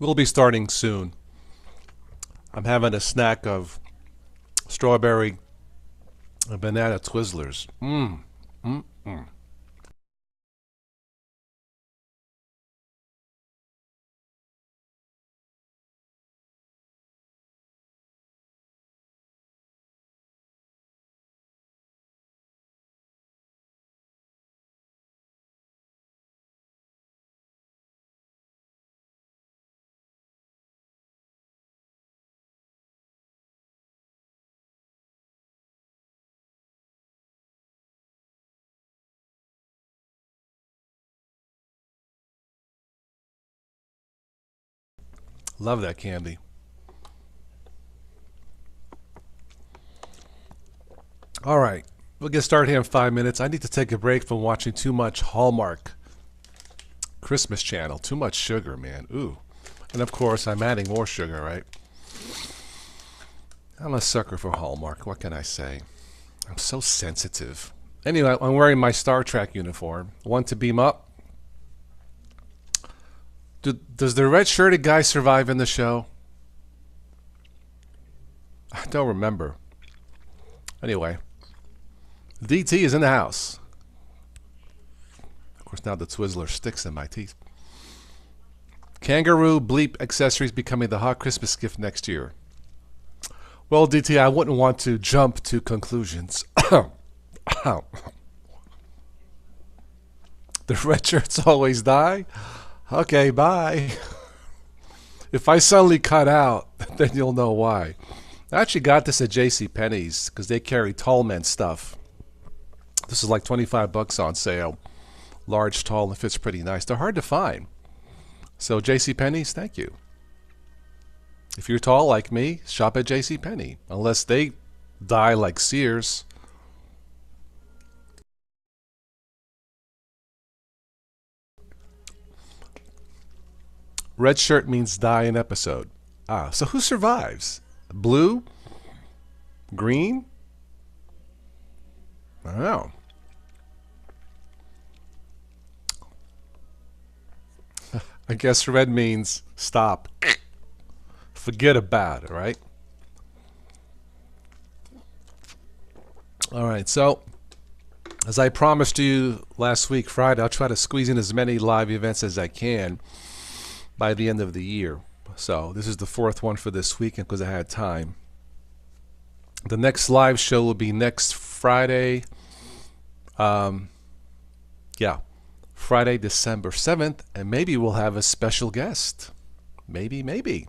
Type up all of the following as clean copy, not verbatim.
We'll be starting soon. I'm having a snack of strawberry and banana Twizzlers. Mmm. Mmm. Mm. Love that candy. All right. We'll get started here in 5 minutes. I need to take a break from watching too much Hallmark Christmas Channel. Too much sugar, man. Ooh. And of course, I'm adding more sugar, right? I'm a sucker for Hallmark. What can I say? I'm so sensitive. Anyway, I'm wearing my Star Trek uniform. Want to beam up? Does the red-shirted guy survive in the show? I don't remember. Anyway, DT is in the house. Of course, now the Twizzler sticks in my teeth. Kangaroo bleep accessories becoming the hot Christmas gift next year. Well, DT, I wouldn't want to jump to conclusions. The red shirts always die? Okay, bye. If I suddenly cut out, then you'll know why. I actually got this at JCPenney's because they carry tall men stuff. This is like 25 bucks on sale. Large, tall, and fits pretty nice. They're hard to find. So JCPenney's, thank you. If you're tall like me, shop at JCPenney. Unless they die like Sears. Red shirt means die in episode. Ah, so who survives? Blue? Green? I don't know. I guess red means stop. Forget about it, right? All right, so as I promised you last week, Friday, I'll try to squeeze in as many live events as I can by the end of the year. So this is the fourth one for this weekend because I had time. The next live show will be next Friday. Yeah, Friday, December 7th, and maybe we'll have a special guest. Maybe.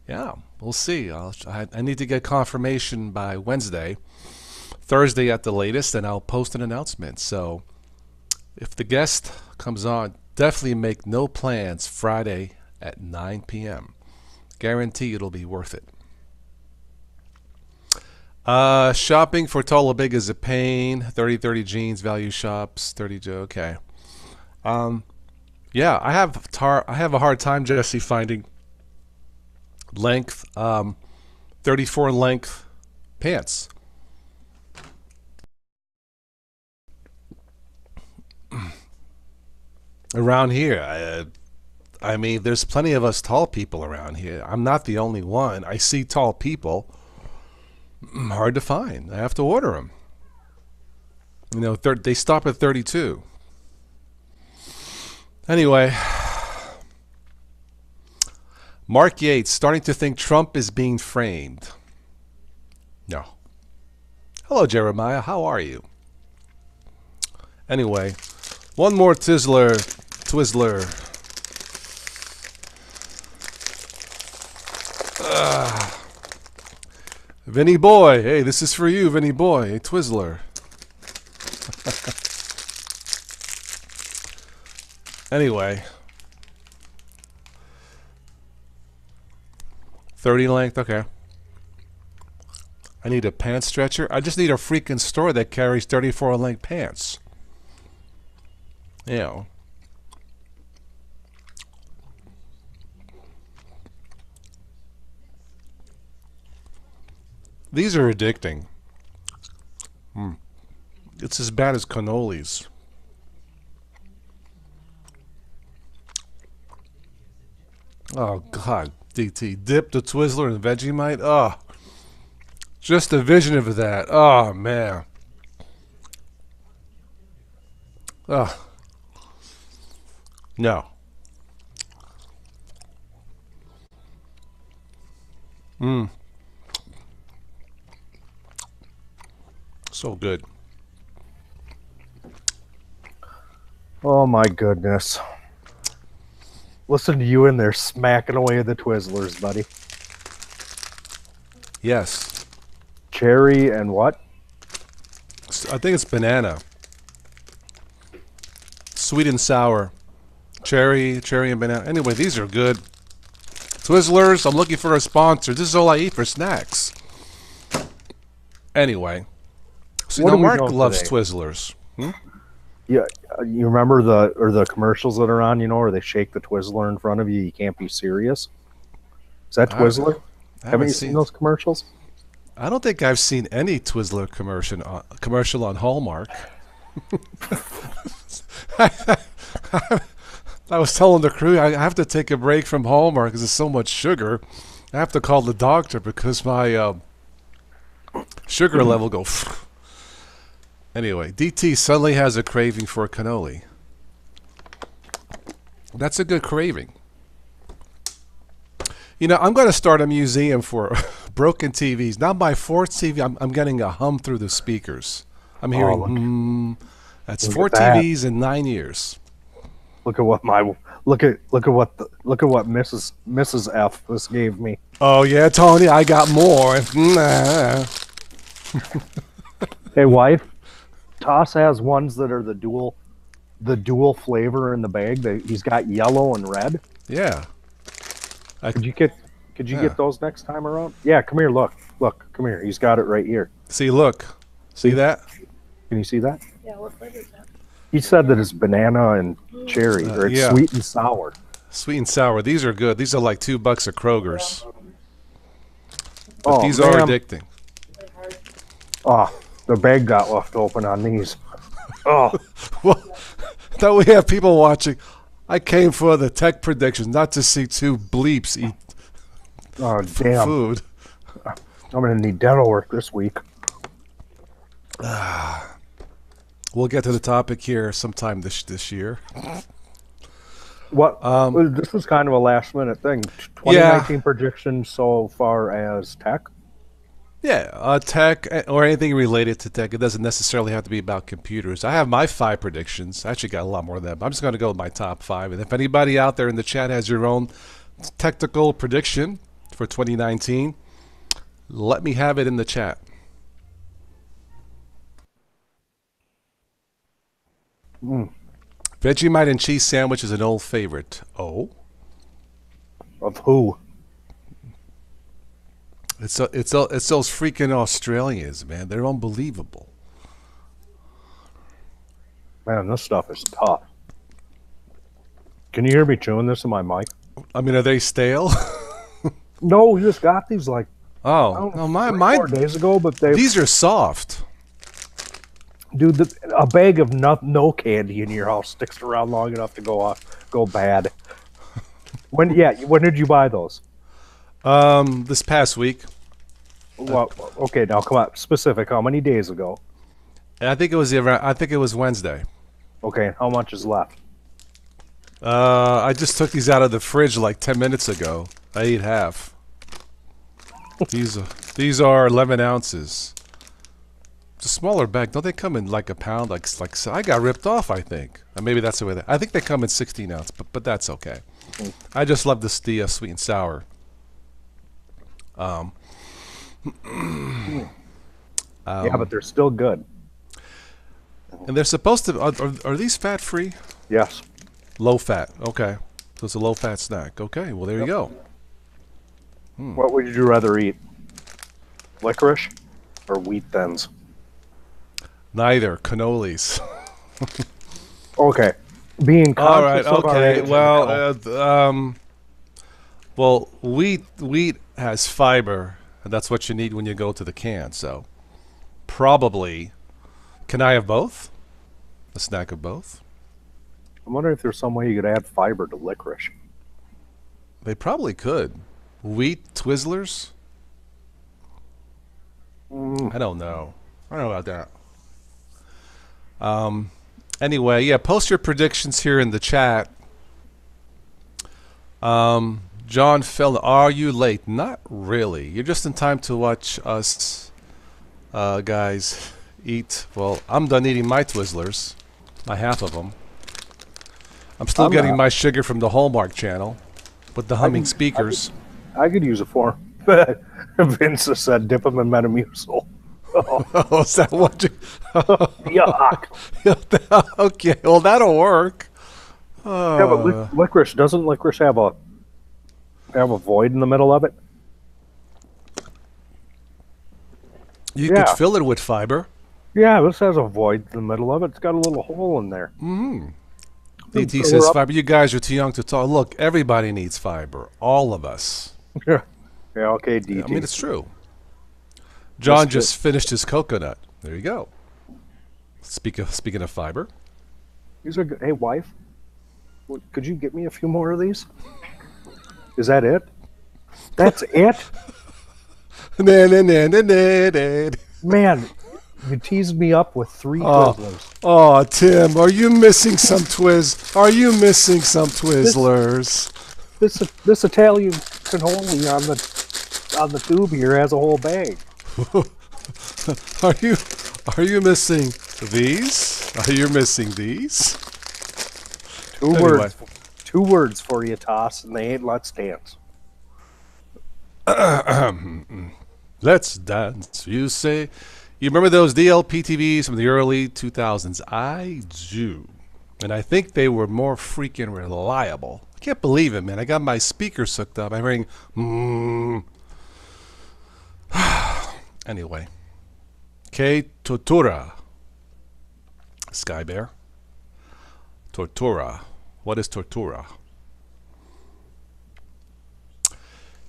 Yeah, we'll see. I need to get confirmation by Wednesday, Thursday at the latest, and I'll post an announcement. So if the guest comes on, definitely make no plans Friday at 9 p.m. Guarantee it'll be worth it. Shopping for tall or big is a pain. 30/30 jeans, value shops, 30. Okay. Yeah, I have a hard time, Jesse, finding length, 34 length pants. Around here, I mean, there's plenty of us tall people around here. I'm not the only one. I see tall people. Hard to find. I have to order them. You know, they stop at 32. Anyway, Mark Yates starting to think Trump is being framed. No. Hello, Jeremiah. How are you? Anyway, one more Twizzler. Vinny boy. Hey, this is for you, Vinny boy. A Twizzler. Anyway. 30 length, okay. I need a pants stretcher. I just need a freaking store that carries 34 length pants. You know. These are addicting. It's as bad as cannolis. Oh God, DT, dip the Twizzler in Vegemite. Oh, just a vision of that. Oh man. Oh no. Mmm, so good. Oh my goodness. Listen to you in there smacking away the Twizzlers, buddy. Yes, Cherry and what? I think it's banana, sweet and sour, cherry and banana. Anyway, these are good. Twizzlers. I'm looking for a sponsor. This is all I eat for snacks. Anyway, so What you know do we Mark know loves today? Twizzlers. Hmm? Yeah, you remember the commercials that are on, where they shake the Twizzler in front of you? You can't be serious. Is that I, Twizzler? I Haven't haven't you seen seen. those commercials? I don't think I've seen any Twizzler commercial on Hallmark. I was telling the crew I have to take a break from Hallmark because there's so much sugar. I have to call the doctor because my sugar level go. Anyway, DT suddenly has a craving for cannoli. That's a good craving. You know, I'm going to start a museum for broken TVs. Now my fourth TV, I'm getting a hum through the speakers. I'm Oh, hearing That's look four at that! TVs in 9 years. Look at what my look at what Mrs. F just gave me. Oh yeah, Tony, I got more. Hey, wife, Toss has ones that are the dual flavor in the bag. He's got yellow and red. Yeah, I, Could you get could you yeah. get those next time around? Yeah, come here. Look, come here. He's got it right here. See, look, see that? Can you see that? Yeah, what flavor is that? He said that it's banana and cherry, or it's Yeah, sweet and sour. sweet and sour. These are good. These are like $2 at Kroger's, but Oh these are man, addicting. oh, the bag got left open on these. Oh, Well, now we have people watching. I came for the tech predictions, not to see two bleeps eat oh damn! food. I'm gonna need dental work this week. We'll get to the topic here sometime this year. What? Um, This was kind of a last minute thing. yeah, 2019 prediction so far as tech. yeah, tech or anything related to tech. It doesn't necessarily have to be about computers. I have my 5 predictions. I actually got a lot more than that, but I'm just going to go with my top 5. And if anybody out there in the chat has your own technical prediction for 2019, let me have it in the chat. Mm. Vegemite and cheese sandwich is an old favorite. Oh, Of who? it's those freaking Australians, man. They're unbelievable. Man, this stuff is tough. Can you hear me chewing this in my mic? I mean, are they stale? No, we just got these like I Oh, don't know, no, my 3 4 days ago, but these are soft. dude, a bag of no candy in your house sticks around long enough to go bad. When did you buy those? This past week, Well, okay, now come on, specific. How many days ago? I think it was Wednesday. Okay, how much is left? I just took these out of the fridge like 10 minutes ago. I ate half. These are 11 ounces. It's a smaller bag. Don't they come in like a pound? Like so I got ripped off. I think. Maybe that's the way. I think they come in 16 ounce, but that's okay. I just love the sweet and sour. Yeah, but they're still good. And they're supposed to. Are these fat free? Yes. Low fat. Okay. So it's a low fat snack. Okay. Well, there you go. What would you rather eat? Licorice or wheat thins? Neither. Cannolis. Okay. Being All right. conscious of our Okay. age now, Well, wheat has fiber, and that's what you need when you go to the can. So, probably, can I have both? A snack of both? I'm wondering if there's some way you could add fiber to licorice. They probably could. Wheat Twizzlers? I don't know. I don't know about that. Anyway, yeah, post your predictions here in the chat. John Phil, are you late? Not really. You're just in time to watch us guys eat. Well, I'm done eating my Twizzlers. My half of them. I'm still getting my sugar from the Hallmark channel with the humming speakers. I could use a form. Vince has said dip them in Metamucil. Oh, is that what you... Yuck. Okay, well, that'll work. Yeah, but licorice, doesn't licorice have a void in the middle of it? You could fill it with fiber. Yeah, this has a void in the middle of it. It's got a little hole in there. DT says fiber. You guys are too young to talk. Look, everybody needs fiber. All of us. Yeah, okay, DT. Yeah, I mean, it's true. John just finished his coconut. There you go. Speaking of fiber. These are good. Hey, wife, could you get me a few more of these? Is that it? That's it? Man, you teased me up with 3 Twizzlers. Oh, Tim, are you missing some Are you missing some Twizzlers? This Italian cannoli on the tube here has a whole bag. Are you missing these? Are you missing these? Two words for you, Toss, and they ain't let's dance. Let's dance, you say. You remember those DLP TVs from the early 2000s? I do. And I think they were more freaking reliable. I can't believe it, man. I got my speakers hooked up. I'm hearing... Anyway. K. Tortura. Sky Bear. Tortura. What is tortura?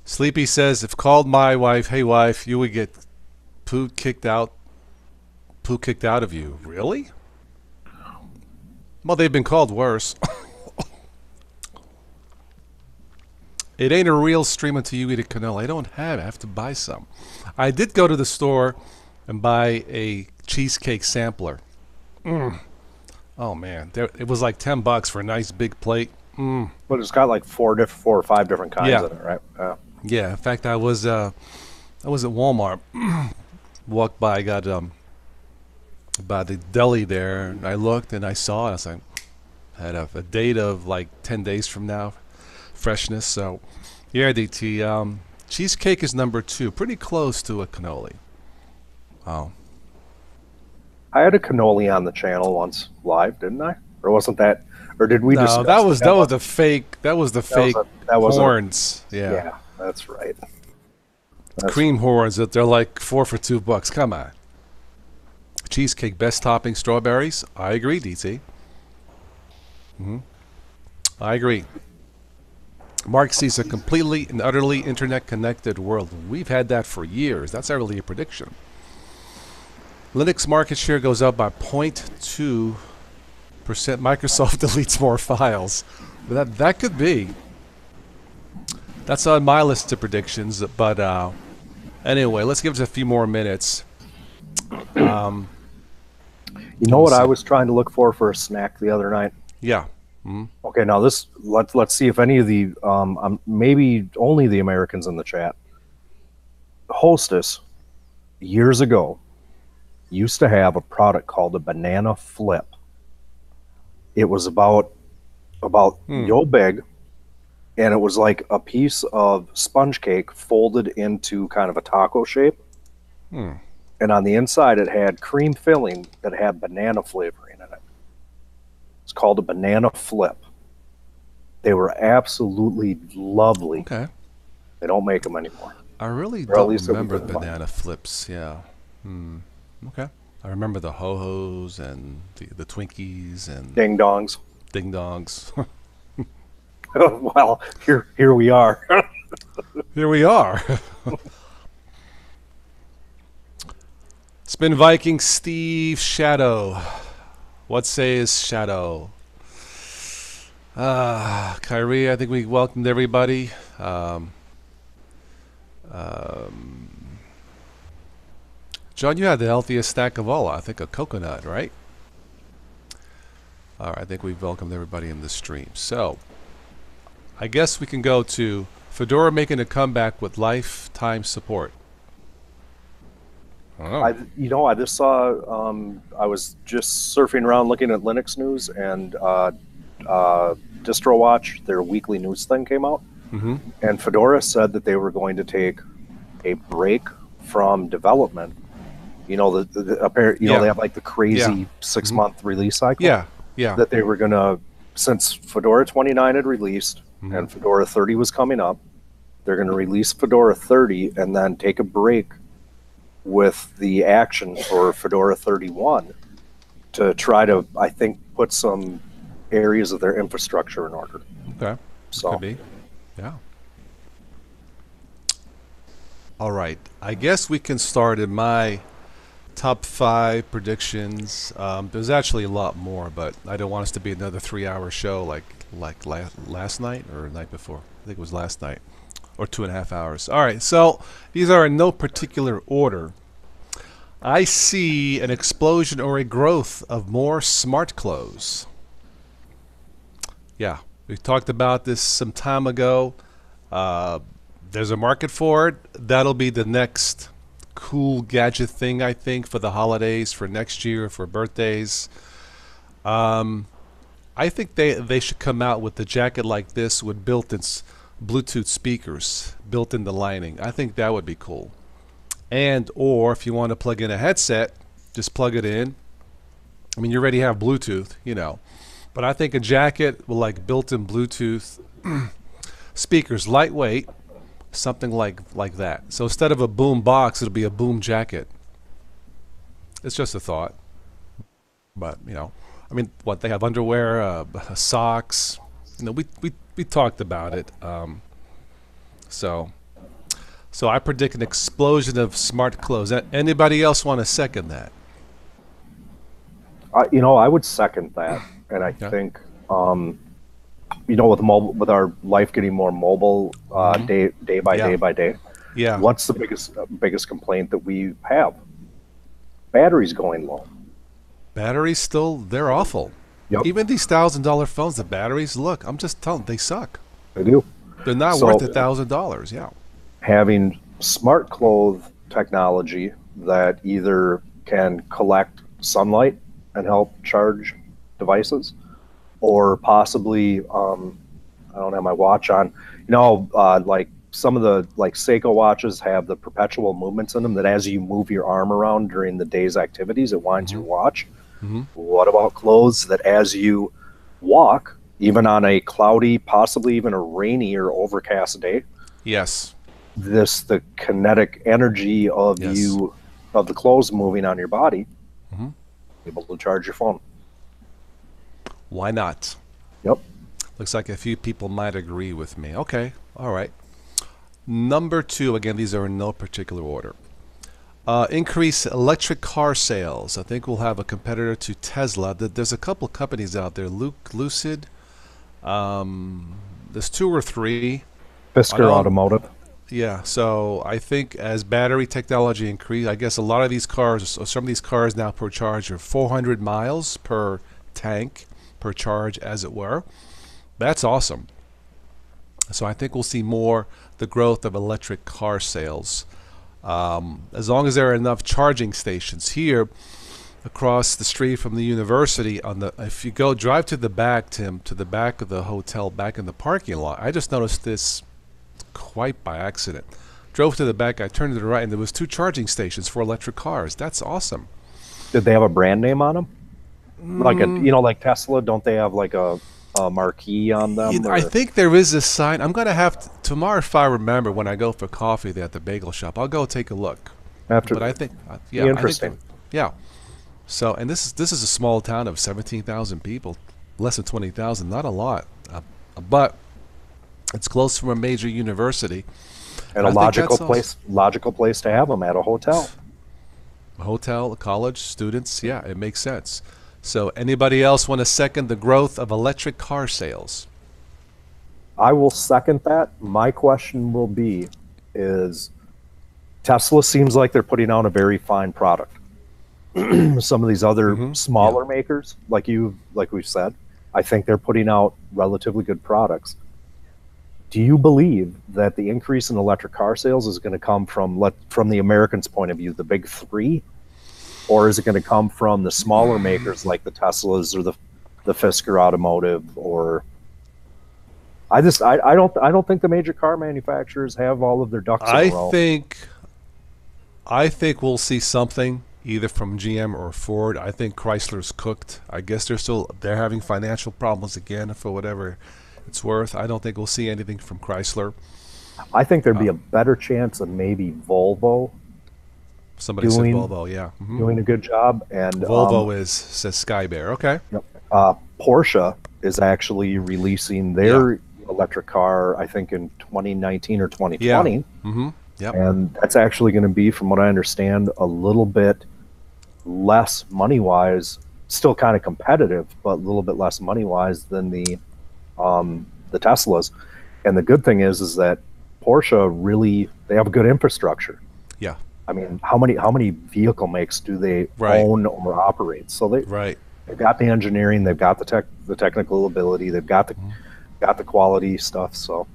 Sleepy says, if called my wife, hey wife, you would get poo kicked out of you. Really? Well, they've been called worse. It ain't a real stream until you eat a canola. I don't have it. I have to buy some. I did go to the store and buy a cheesecake sampler. Oh, man. It was like $10 for a nice big plate. But it's got like 4 or 5 different kinds in it, right? Yeah. In fact, I was at Walmart. Walked by, got by the deli there, and I looked and I saw it. I was like, had a date of like 10 days from now, freshness. So, yeah, DT. Cheesecake is number 2, pretty close to a cannoli. Wow. I had a cannoli on the channel once live, didn't I? Or wasn't that? Or did we just? No, that was the fake. That was the fake horns. Yeah, that's right. Cream horns that they're like 4 for $2. Come on. Cheesecake, best topping, strawberries. I agree, DT. I agree. Mark sees a completely and utterly internet-connected world. We've had that for years. That's not really a prediction. Linux market share goes up by 0.2%. Microsoft deletes more files. That could be. That's on my list of predictions. But anyway, let's give it a few more minutes. You know what I was trying to look for a snack the other night? Yeah. Okay, now let's see if any of the maybe only the Americans in the chat. Hostess years ago used to have a product called a banana flip. It was about yo big, and it was like a piece of sponge cake folded into kind of a taco shape. And on the inside, it had cream filling that had banana flavoring in it. It's called a banana flip. They were absolutely lovely. Okay. They don't make them anymore. I really don't remember banana flips. Yeah. Okay. I remember the ho-hos and the Twinkies and ding dongs. Ding dongs. Well, here we are. Here we are. Spin Viking Steve Shadow. What says Shadow? Kyrie, I think we welcomed everybody. Um, um, John, you had the healthiest snack of all. I think a coconut, right? All right, I think we've welcomed everybody in the stream. So, I guess we can go to Fedora making a comeback with lifetime support. Oh, I just saw. I was just surfing around looking at Linux news, and DistroWatch, their weekly news thing came out, mm-hmm. and Fedora said that they were going to take a break from development. You know, Yeah. they have like the crazy Yeah. 6 month release cycle. Yeah, yeah. That they were gonna, since Fedora 29 had released Mhm. and Fedora 30 was coming up, they're gonna release Fedora 30 and then take a break with the action for Fedora 31 to try to, I think, put some areas of their infrastructure in order. Okay, So could be. Yeah. All right. I guess we can start in my top 5 predictions. There's actually a lot more, but I don't want us to be another 3-hour show like last night or the night before. I think it was last night, or 2.5 hours. All right. So these are in no particular order. I see an explosion or a growth of more smart clothes. Yeah, we talked about this some time ago. There's a market for it. That'll be the next cool gadget thing, I think, for the holidays, for next year, for birthdays. I think they should come out with a jacket like this with built-in Bluetooth speakers built in the lining. I think that would be cool. And or if you want to plug in a headset, just plug it in. I mean, you already have Bluetooth, you know. But I think a jacket with like built-in Bluetooth speakers, lightweight, something like that. So instead of a boom box, it'll be a boom jacket. It's just a thought. But, you know, I mean, what, they have underwear, socks. You know, we talked about it. So I predict an explosion of smart clothes. Anybody else want to second that? I would second that, and I Yeah. think, with our life getting more mobile, day by Yeah. day by day. Yeah. What's the biggest complaint that we have? Batteries going low. Batteries still, they're awful. Yep. Even these $1,000 phones, the batteries, look, I'm just telling, they suck. They do. They're not So- worth $1,000. Yeah. Having smart clothes technology that either can collect sunlight and help charge devices, or possibly, I don't have my watch on. Like some of the Seiko watches have the perpetual movements in them that as you move your arm around during the day's activities, it winds your watch. Mm-hmm. What about clothes that as you walk, even on a cloudy, possibly even a rainy or overcast day, Yes. the kinetic energy of Yes. of the clothes moving on your body, Mhm. able to charge your phone. Why not? Yep. Looks like a few people might agree with me. Okay. All right. Number 2, again, these are in no particular order. Increase electric car sales. I think we'll have a competitor to Tesla. There's a couple companies out there, Lucid. There's 2 or 3. Fisker Automotive. Yeah, so I think as battery technology increase, I guess a lot of these cars, or some of these cars now per charge are 400 miles per tank, per charge, as it were. That's awesome. So I think we'll see more the growth of electric car sales. As long as there are enough charging stations here across the street from the university, if you go drive to the back, Tim, to the back of the hotel, back in the parking lot, I just noticed this quite by accident. Drove to the back, I turned to the right, and there was 2 charging stations for electric cars. That's awesome. Did they have a brand name on them? Like Tesla, don't they have like a marquee on them? I think there is a sign. I'm going to have to, tomorrow, if I remember, when I go for coffee there at the bagel shop, I'll go take a look. But I think, yeah. Interesting. Yeah. So, and this is a small town of 17,000 people, less than 20,000, not a lot. But it's close from a major university. And a logical place to have them at a hotel. A hotel, a college, students, yeah, it makes sense. So anybody else want to second the growth of electric car sales? I will second that. My question will be is Tesla seems like they're putting out a very fine product. Some of these other smaller makers, like we've said, I think they're putting out relatively good products. Do you believe that the increase in electric car sales is going to come from the Americans' point of view, the big three, or is it going to come from the smaller makers like the Teslas or the Fisker Automotive? Or I don't think the major car manufacturers have all of their ducks in a row. I think we'll see something either from GM or Ford. I think Chrysler's cooked. I guess they're having financial problems again for whatever it's worth. I don't think we'll see anything from Chrysler. I think there'd be a better chance of maybe Volvo. Somebody said Volvo, yeah. Doing a good job. And Volvo says Sky Bear. Okay. Yep. Porsche is actually releasing their electric car, I think, in 2019 or 2020. Yeah. Yep. And that's actually going to be, from what I understand, a little bit less money-wise, still kind of competitive, but a little bit less money-wise than the Teslas. And the good thing is that Porsche they have a good infrastructure. Yeah. I mean, how many vehicle makes do they own or operate? So they've got the engineering, they've got the technical ability, they've got the quality stuff. So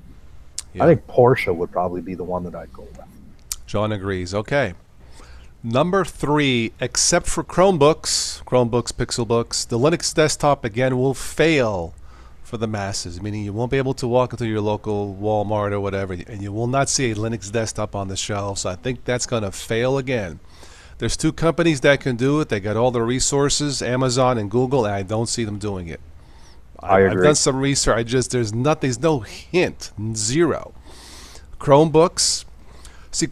I think Porsche would probably be the one that I'd go with. John agrees. Okay. Number 3, except for Chromebooks, Pixelbooks, the Linux desktop again will fail for the masses, meaning you won't be able to walk into your local Walmart or whatever, and you will not see a Linux desktop on the shelves. So I think that's going to fail again. There's 2 companies that can do it. They got all the resources, Amazon and Google, and I don't see them doing it. I agree. I've done some research. There's no hint, zero. Chromebooks. See,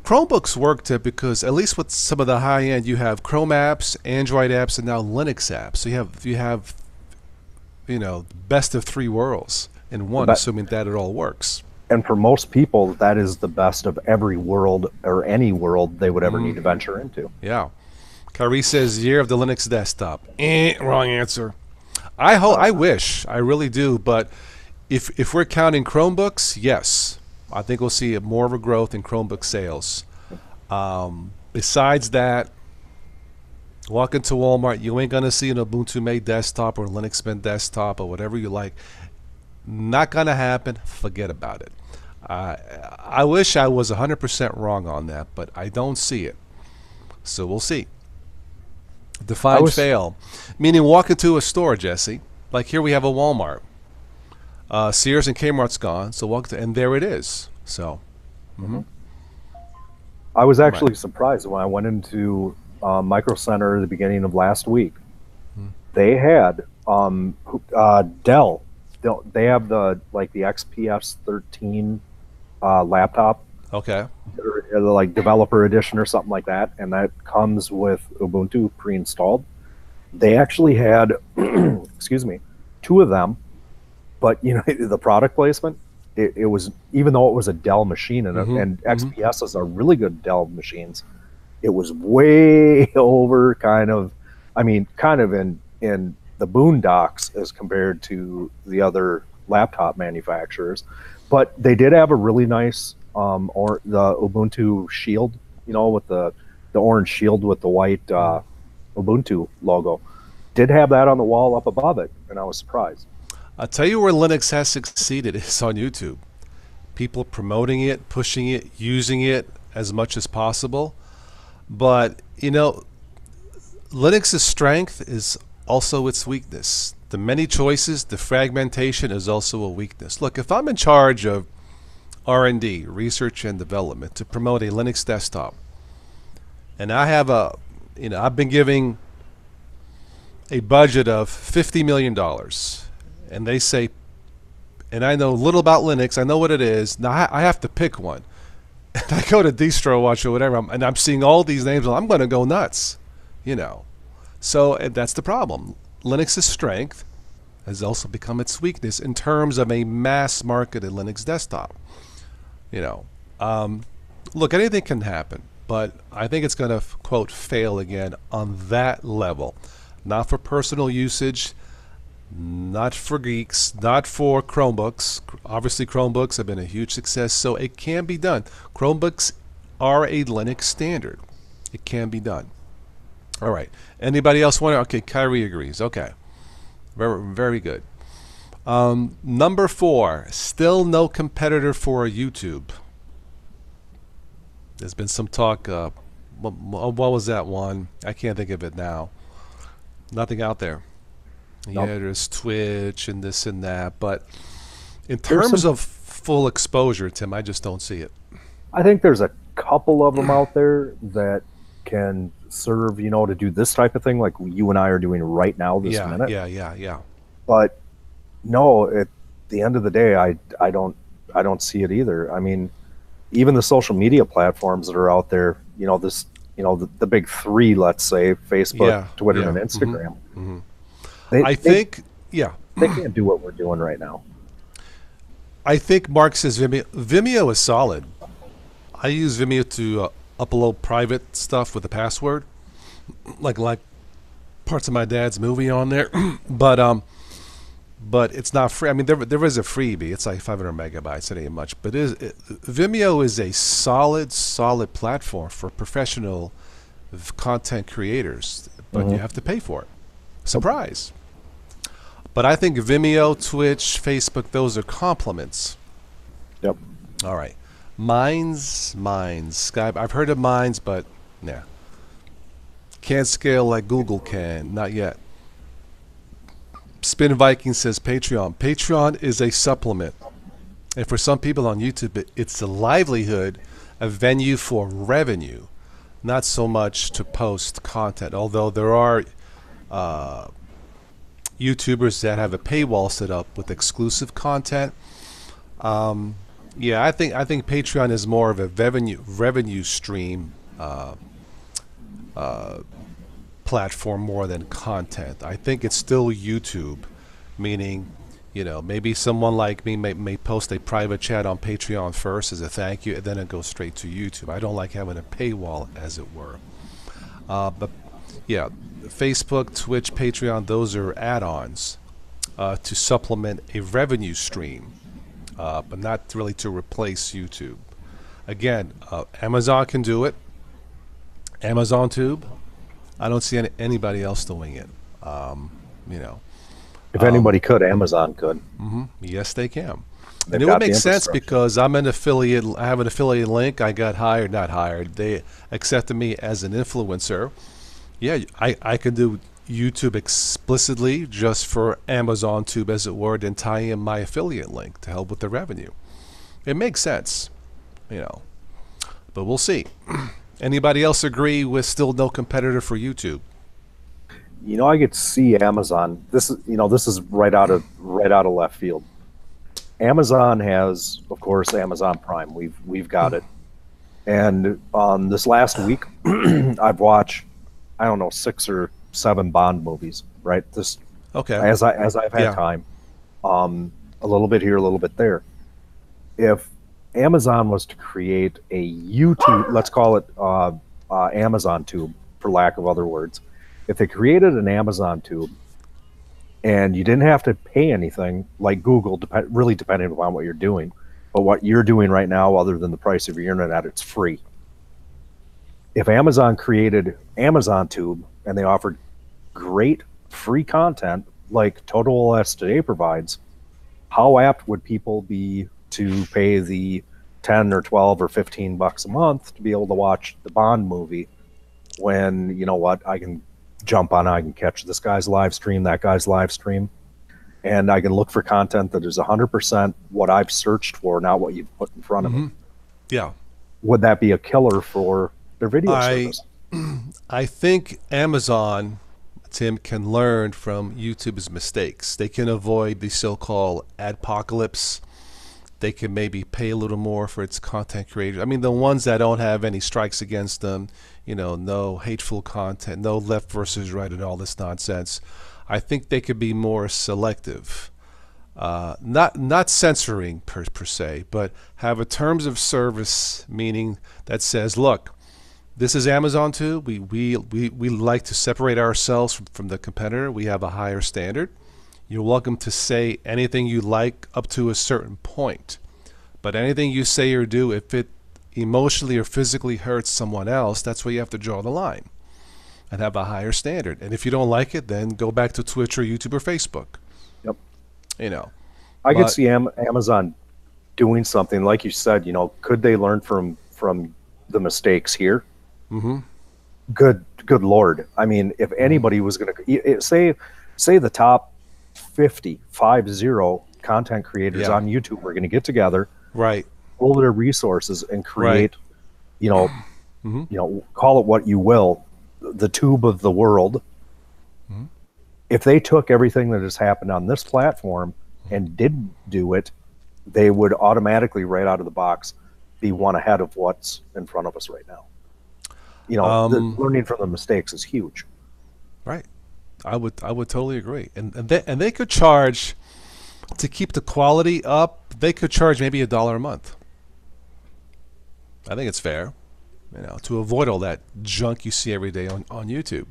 Chromebooks work because at least with some of the high end, you have Chrome apps, Android apps, and now Linux apps. So you have best of 3 worlds in one, assuming that it all works. And for most people, that is the best of every world or any world they would ever need to venture into. Yeah. Kyrie says year of the Linux desktop. Wrong answer. I wish, I really do, but if we're counting Chromebooks, yes, I think we'll see more of a growth in Chromebook sales. Besides that, walk into Walmart, you ain't gonna see an Ubuntu made desktop or Linux Mint desktop or whatever you like. Not gonna happen. Forget about it. I wish I was 100% wrong on that, but I don't see it. So we'll see. Define fail, meaning walk into a store, Jesse. Like here we have a Walmart. Sears and Kmart's gone, so and there it is. So, I was actually surprised when I went into Micro Center at the beginning of last week. They had Dell. They have the XPS 13 laptop. Okay. Or like developer edition or something like that, and that comes with Ubuntu pre-installed. They actually had, excuse me, 2 of them, but the product placement, it was, even though it was a Dell machine and XPSs are really good Dell machines, it was way over kind of in the boondocks as compared to the other laptop manufacturers. But they did have a really nice or the Ubuntu shield, with the orange shield with the white Ubuntu logo. Did have that on the wall up above it, and I was surprised. I'll tell you where Linux has succeeded is on YouTube. People promoting it, pushing it, using it as much as possible. But, Linux's strength is also its weakness. The many choices, the fragmentation is also a weakness. Look, if I'm in charge of R&D, research and development, to promote a Linux desktop, and I have I've been giving a budget of $50 million, and they say, and I know little about Linux, I know what it is, now I have to pick one. And I go to DistroWatch or whatever, and I'm seeing all these names, and I'm going to go nuts, So that's the problem. Linux's strength has also become its weakness in terms of a mass-marketed Linux desktop. Look, anything can happen, but I think it's going to, quote, fail again on that level. not for personal usage, not for geeks, not for Chromebooks. Obviously, Chromebooks have been a huge success, so it can be done. Chromebooks are a Linux standard. It can be done. All right. Anybody else want to? Okay, Kyrie agrees. Okay. Very, very good. Number 4, still no competitor for YouTube. There's been some talk. What was that one? I can't think of it now. Nothing out there. Nope. Yeah, there's Twitch and this and that, but in terms of full exposure, Tim, I just don't see it. I think there's a couple of them out there that can serve, to do this type of thing like you and I are doing right now this minute. Yeah. But no, at the end of the day, I don't see it either. I mean, even the social media platforms that are out there, the big 3, let's say, Facebook, Twitter, and Instagram. Mm-hmm. They think they can't do what we're doing right now. I think Mark says Vimeo is solid. I use Vimeo to upload private stuff with a password, like parts of my dad's movie on there, but it's not free. I mean, there is a freebie. It's like 500 megabytes. It ain't much, but Vimeo is a solid platform for professional content creators, but you have to pay for it. Surprise. But I think Vimeo, Twitch, Facebook, those are complements. Yep. All right. Minds, Skype. I've heard of Minds, but nah. Can't scale like Google can. Not yet. Spin Viking says Patreon. Patreon is a supplement. And for some people on YouTube, it's a livelihood, a venue for revenue, not so much to post content. Although there are YouTubers that have a paywall set up with exclusive content. I think Patreon is more of a revenue stream platform more than content. I think it's still YouTube, meaning, maybe someone like me may post a private chat on Patreon first as a thank you, and then it goes straight to YouTube. I don't like having a paywall, as it were. But yeah, Facebook, Twitch, Patreon, those are add-ons to supplement a revenue stream, but not really to replace YouTube. Again, Amazon can do it. Amazon Tube. I don't see anybody else doing it. If anybody could, Amazon could. Yes, they can. They've And it would got the make sense infrastructure. because I'm an affiliate. I have an affiliate link. I got hired, not hired. They accepted me as an influencer. Yeah, I could do YouTube explicitly just for Amazon Tube, as it were, and tie in my affiliate link to help with the revenue. It makes sense, but we'll see. Anybody else agree with still no competitor for YouTube? I could see Amazon. This is right out of left field. Amazon has, of course, Amazon Prime. We've got it. And this last week, I've watched, I don't know, 6 or 7 Bond movies. Right, Okay. as I've had time, a little bit here, a little bit there. If Amazon was to create a YouTube, let's call it Amazon Tube, for lack of other words, if they created an Amazon Tube and you didn't have to pay anything like Google, really depending upon what you're doing, but what you're doing right now, other than the price of your internet, it's free. If Amazon created Amazon Tube and they offered great free content like Total OS today provides, how apt would people be to pay the 10 or 12 or 15 bucks a month to be able to watch the Bond movie when, I can jump on, I can catch this guy's live stream, that guy's live stream, and I can look for content that is 100% what I've searched for, not what you've put in front of me. Yeah. Would that be a killer for their video service? I think Amazon, Tim, can learn from YouTube's mistakes. They can avoid the so-called adpocalypse. They can maybe pay a little more for its content creators. I mean, the ones that don't have any strikes against them, no hateful content, no left versus right and all this nonsense. I think they could be more selective. Not censoring per se, but have a terms of service, meaning that says, look, This is Amazon too. We like to separate ourselves from the competitor. We have a higher standard. You're welcome to say anything you like up to a certain point. But anything you say or do, if it emotionally or physically hurts someone else, that's where you have to draw the line and have a higher standard. And if you don't like it, then go back to Twitch or YouTube or Facebook. Yep. You know, I could see Amazon doing something like you said. You know, could they learn from the mistakes here? Mm-hmm. Good Lord. I mean, if anybody was going to say the top 50 content creators on YouTube were going to get together, right, pull their resources and create, you know, mm-hmm. you know, call it what you will, the tube of the world. Mm-hmm. If they took everything that has happened on this platform and didn't do it, they would automatically, right out of the box, be one ahead of what's in front of us right now. You know, learning from the mistakes is huge. Right. I would totally agree. And they could charge, to keep the quality up, they could charge maybe $1 a month. I think it's fair, you know, to avoid all that junk you see every day on YouTube.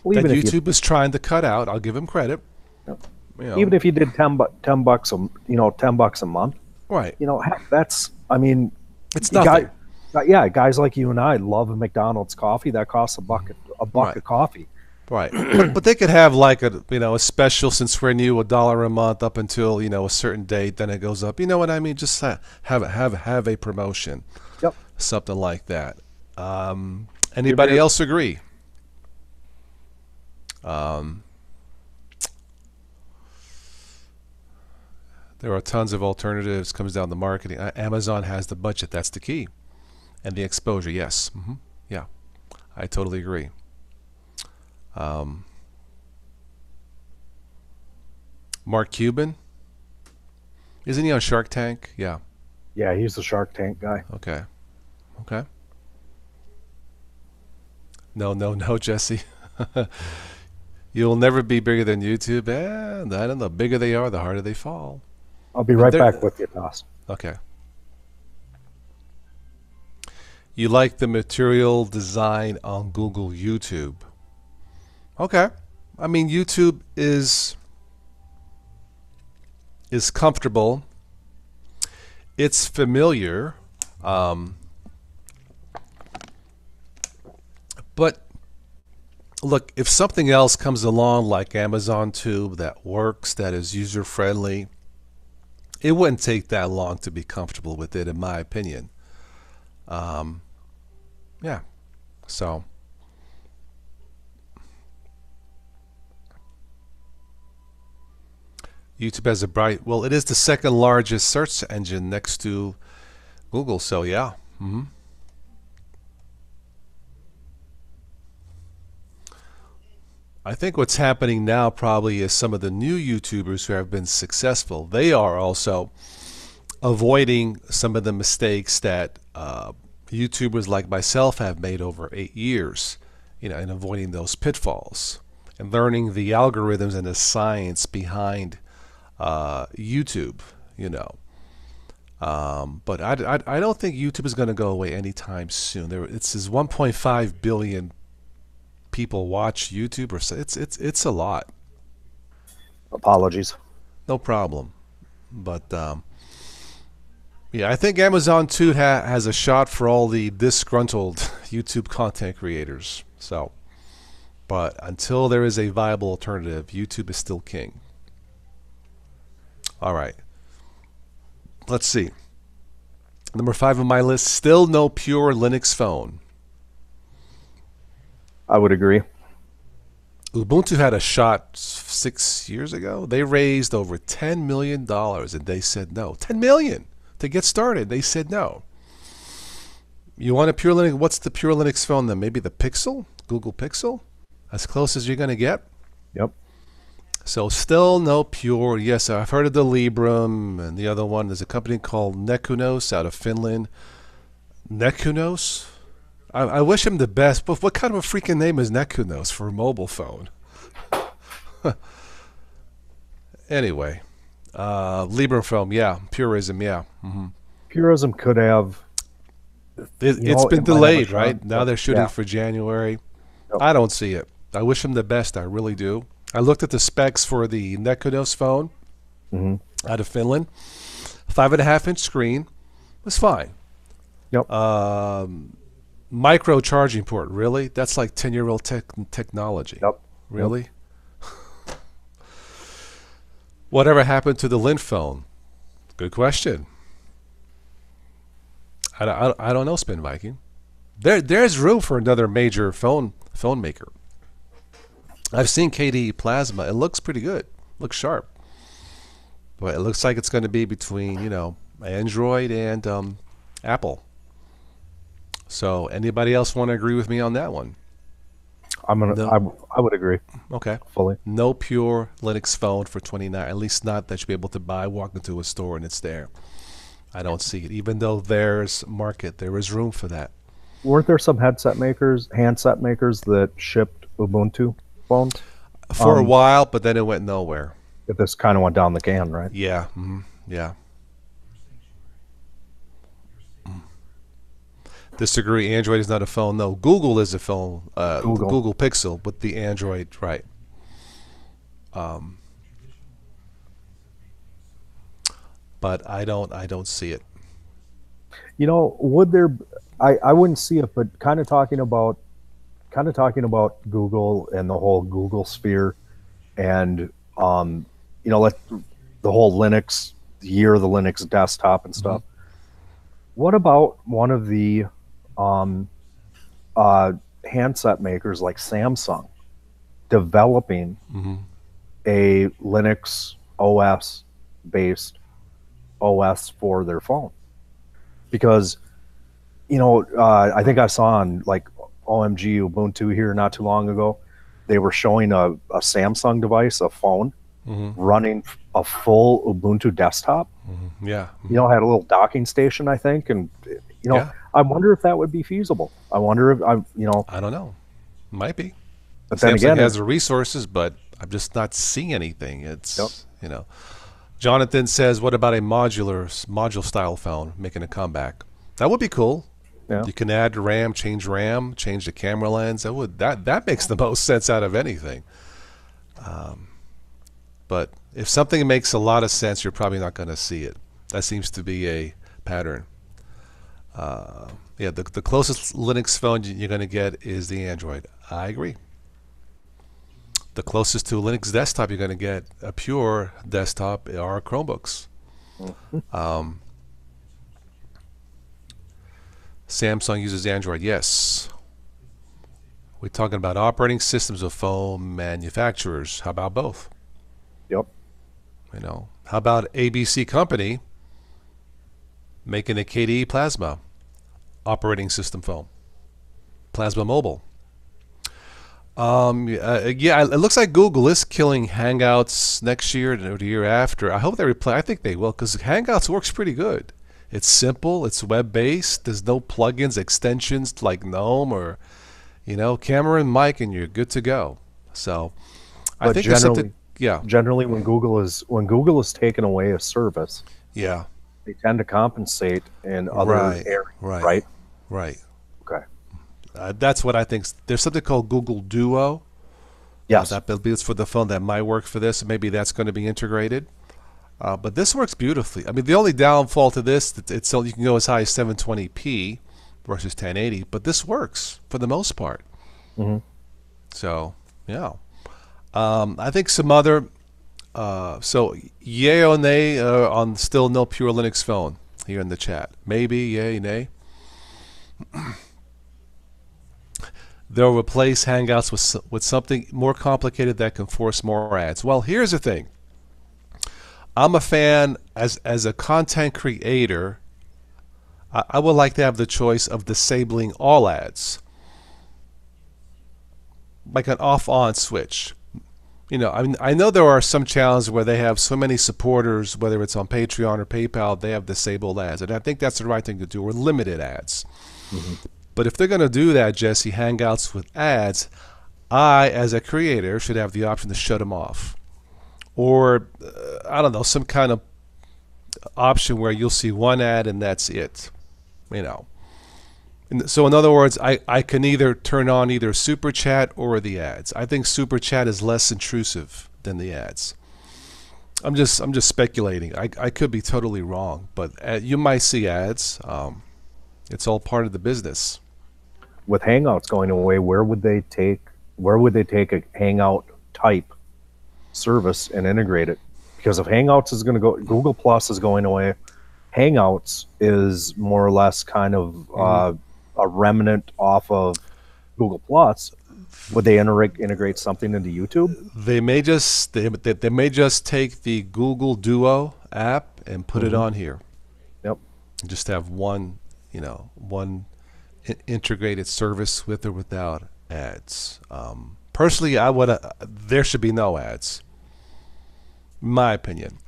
Well, that YouTube is trying to cut out. I'll give them credit. Yep. You know. Even if you did $10 a month, right? You know, heck, that's, I mean, it's nothing. Guys like you and I love a McDonald's coffee that costs a buck of coffee. Right, but they could have like a special, since we're new, $1 a month up until a certain date. Then it goes up. You know what I mean? Just have a promotion. Yep. Something like that. Anybody else agree? There are tons of alternatives. Comes down to marketing. Amazon has the budget. That's the key, and the exposure. Yes. Mm-hmm. Yeah, I totally agree. Mark Cuban, isn't he on Shark Tank? Yeah. Yeah, he's the Shark Tank guy. Okay. No, Jesse. You'll never be bigger than YouTube. And I don't know. The bigger they are, the harder they fall. I'll be right back with you, Toss. Okay. You like the material design on Google YouTube. Okay. I mean, YouTube is comfortable. It's familiar. But look, if something else comes along like Amazon Tube that works, that is user-friendly, it wouldn't take that long to be comfortable with it, in my opinion. Yeah. So YouTube has it is the second largest search engine next to Google, so yeah. Mm-hmm. I think what's happening now probably is some of the new YouTubers who have been successful, they are also avoiding some of the mistakes that YouTubers like myself have made over 8 years, in avoiding those pitfalls and learning the algorithms and the science behind YouTube, but I don't think YouTube is going to go away anytime soon. It says 1.5 billion people watch YouTube, or so. It's a lot. Apologies. No problem. But yeah, I think Amazon too has a shot for all the disgruntled YouTube content creators. So, but until there is a viable alternative, YouTube is still king. All right. Let's see. Number 5 on my list, still no pure Linux phone. I would agree. Ubuntu had a shot 6 years ago. They raised over $10 million and they said no. $10 million to get started. They said no. You want a pure Linux? What's the pure Linux phone then? Maybe the Pixel? Google Pixel? As close as you're going to get? Yep. So still no pure. Yes, I've heard of the Librem, and the other one is a company called Nekunos out of Finland. Nekunos? I wish him the best, but what kind of a freaking name is Nekunos for a mobile phone? Anyway, Librem phone, yeah. Purism, yeah. Mm-hmm. Purism could have It's been it might have a delayed, shot, right? Now but they're shooting yeah. for January. Yep. I don't see it. I wish them the best. I really do. I looked at the specs for the Nikonos phone Hmm. out of Finland. 5.5-inch screen was fine. Yep. Micro charging port, really? That's like 10-year-old technology. Yep. Really? Whatever happened to the Lint phone? Good question. I don't know, Spin Viking. There's room for another major phone maker. I've seen KDE Plasma. It looks pretty good. Looks sharp. But it looks like it's going to be between, Android and Apple. So anybody else want to agree with me on that one? I would agree Okay. fully. No pure Linux phone for 29. At least not that you'll be able to buy, walk into a store and it's there. I don't see it. Even though there's market, there is room for that. Weren't there some handset makers that shipped Ubuntu phones? For a while, but then it went nowhere. If this kind of went down the can, right? Yeah. Yeah. Disagree. Android is not a phone. No, Google is a phone. Google Pixel with the Android, right? But I don't see it. Would there? I wouldn't see it, but kind of talking about Google and the whole Google sphere, and let the whole Linux year of the Linux desktop and stuff. What about one of the handset makers like Samsung developing a Linux OS based OS for their phone? Because I think I saw on like OMG Ubuntu here not too long ago, they were showing a Samsung device, a phone, running a full Ubuntu desktop. Yeah. Had a little docking station, I think, and Yeah. I wonder if that would be feasible. I wonder if I don't know. Might be. But then Samsung again, has the resources, but I'm just not seeing anything. It's Jonathan says, "What about a module style phone making a comeback? That would be cool. Yeah. You can add RAM, change the camera lens. That makes the most sense out of anything. But if something makes a lot of sense, you're probably not going to see it. That seems to be a pattern. The closest Linux phone you're going to get is the Android. I agree. The closest to Linux desktop you're going to get, a pure desktop, are Chromebooks. Samsung uses Android. Yes. We're talking about operating systems of phone manufacturers. How about both? Yep. How about ABC Company making a KDE Plasma operating system phone? Plasma Mobile. It looks like Google is killing Hangouts next year or the year after. I hope they replace. I think they will, because Hangouts works pretty good. It's simple. It's web-based. There's no plugins, extensions like GNOME or, camera and mic, and you're good to go. So, I think there's something. Yeah. Generally, when Google is taken away a service, Yeah. they tend to compensate in other areas, right? Right. Okay. That's what I think. There's something called Google Duo. Yes. That builds for the phone that might work for this. Maybe that's going to be integrated. But this works beautifully. I mean, the only downfall to this, it's you can go as high as 720p versus 1080, but this works for the most part. So, yeah. I think some other, so yay or nay on still no pure Linux phone here in the chat. Maybe, yay, nay. They'll replace Hangouts with something more complicated that can force more ads. Well, here's the thing. I'm a fan, as a content creator, I would like to have the choice of disabling all ads, like an off-on switch. I know there are some channels where they have so many supporters, whether it's on Patreon or PayPal, they have disabled ads, and I think that's the right thing to do, or limited ads. But if they're going to do that, Jesse, Hangouts with ads, I, as a creator, should have the option to shut them off. Or, I don't know, some kind of option where you'll see one ad and that's it. So in other words, I can either turn on either Super Chat or the ads. I think Super Chat is less intrusive than the ads. I'm just speculating. I could be totally wrong, but you might see ads. It's all part of the business. With Hangouts going away, where would they take a Hangout type service and integrate it? Because if Hangouts is going to go, Google Plus is going away. Hangouts is more or less kind of a remnant off of Google Plus. Would they integrate something into YouTube? They may just they may just take the Google Duo app and put it on here. Yep. Just have one, one integrated service with or without ads. Personally, I would there should be no ads. My opinion.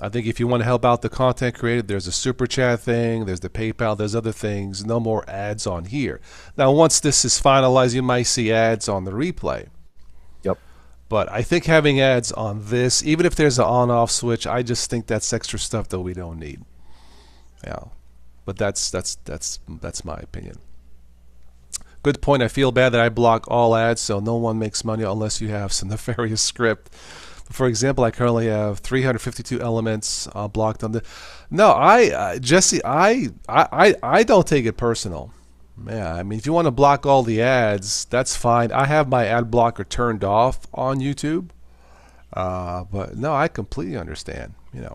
I think if you want to help out the content creator, there's a Super Chat thing, there's the PayPal, there's other things. No more ads on here. Now, once this is finalized, you might see ads on the replay. Yep. But I think having ads on this, even if there's an on-off switch, I just think that's extra stuff that we don't need. Yeah. But that's my opinion. Good point. I feel bad that I block all ads, so no one makes money unless you have some nefarious script. For example, I currently have 352 elements blocked on the. No, Jesse, I don't take it personal. Yeah, I mean, if you want to block all the ads, that's fine. I have my ad blocker turned off on YouTube, but no, I completely understand. They're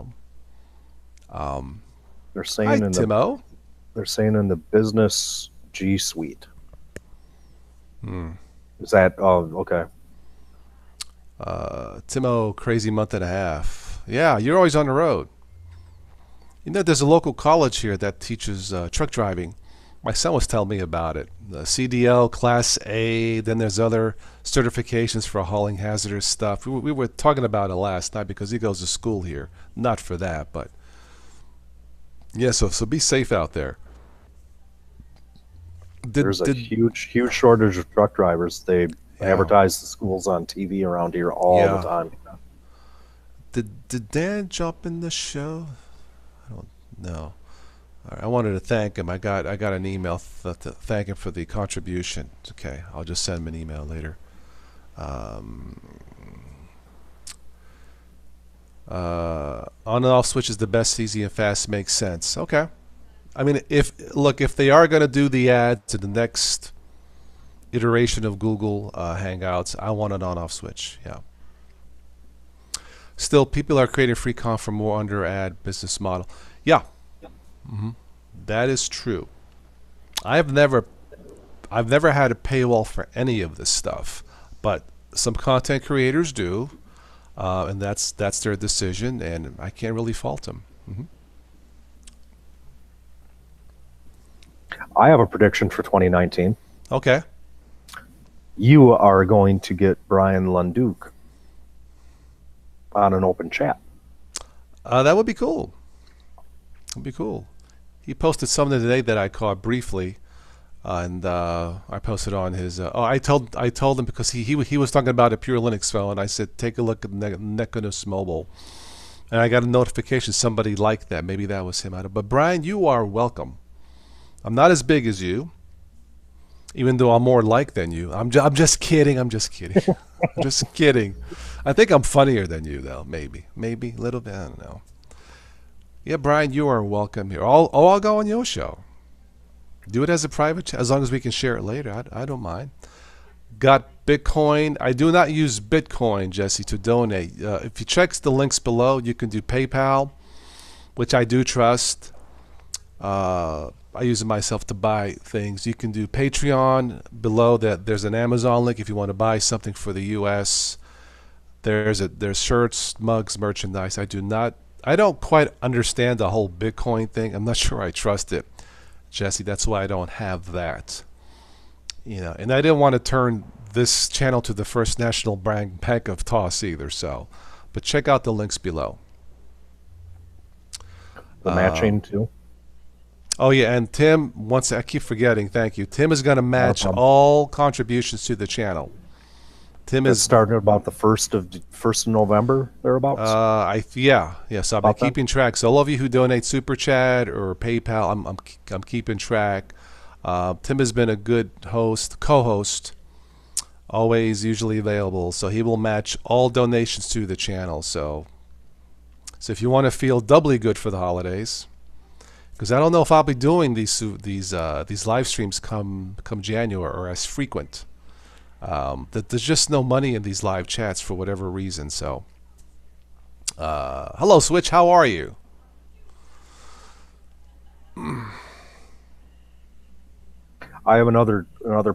saying Hi, in the Timo. they're saying in the business G Suite. Is that okay? Timo, crazy month and a half. Yeah, you're always on the road. There's a local college here that teaches truck driving. My son was telling me about it. The CDL, Class A, then there's other certifications for hauling hazardous stuff. We were talking about it last night because he goes to school here. Not for that, but yeah, so be safe out there. There's a huge shortage of truck drivers. They advertise the schools on TV around here all the time. Did Dan jump in the show? I don't know. I wanted to thank him. I got an email to thank him for the contribution. It's okay. I'll just send him an email later. On and off switch is the best, easy, and fast. Makes sense. Okay. I mean, if they are going to do the ad to the next iteration of Google Hangouts, I want an on-off switch. Yeah. Still, people are creating free content for more under ad business model. Yeah. That is true. I've never had a paywall for any of this stuff, but some content creators do, and that's their decision, and I can't really fault them. I have a prediction for 2019. Okay. You are going to get Brian Lunduke on an open chat. That would be cool. Would be cool. He posted something today that I caught briefly, and I posted on his. I told him because he was talking about a Pure Linux phone. I said take a look at Neconus Mobile, and I got a notification somebody liked that. Maybe that was him. But Brian, you are welcome. I'm not as big as you, even though I'm more liked than you. I'm just kidding. I'm just kidding. I'm just kidding. I think I'm funnier than you, though. Maybe a little bit. I don't know. Yeah, Brian, you are welcome here. I'll go on your show. Do it as a private, as long as we can share it later. I don't mind. Got Bitcoin. I do not use Bitcoin, Jesse, to donate. If you check the links below, you can do PayPal, which I do trust. I use it myself to buy things. You can do Patreon. Below that, there's an Amazon link if you want to buy something for the U.S. There's shirts, mugs, merchandise. I don't quite understand the whole Bitcoin thing. I'm not sure I trust it, Jesse. That's why I don't have that. And I didn't want to turn this channel to the First National Bank of Toss either. But check out the links below. The matching too. Oh yeah, and Tim, I keep forgetting. Thank you. Tim is going to match all contributions to the channel. Tim is starting about the first of November thereabouts. Yeah. So I've been keeping track. So all of you who donate Super Chat or PayPal, I'm keeping track. Tim has been a good host, co-host, always usually available, so he will match all donations to the channel. So if you want to feel doubly good for the holidays, because I don't know if I'll be doing these live streams come January or as frequent. That there's just no money in these live chats for whatever reason. So, hello Switch, how are you? I have another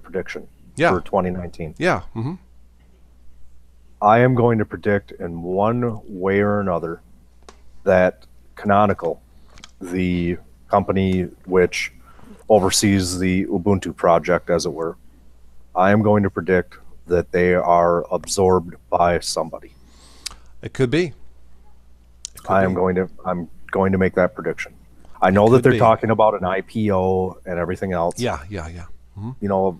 prediction Yeah. for 2019. Yeah. I am going to predict in one way or another that Canonical, the company which oversees the Ubuntu project, as it were, I am going to predict that they are absorbed by somebody. It could be. I'm going to make that prediction. I know that they're talking about an IPO and everything else. Yeah. You know,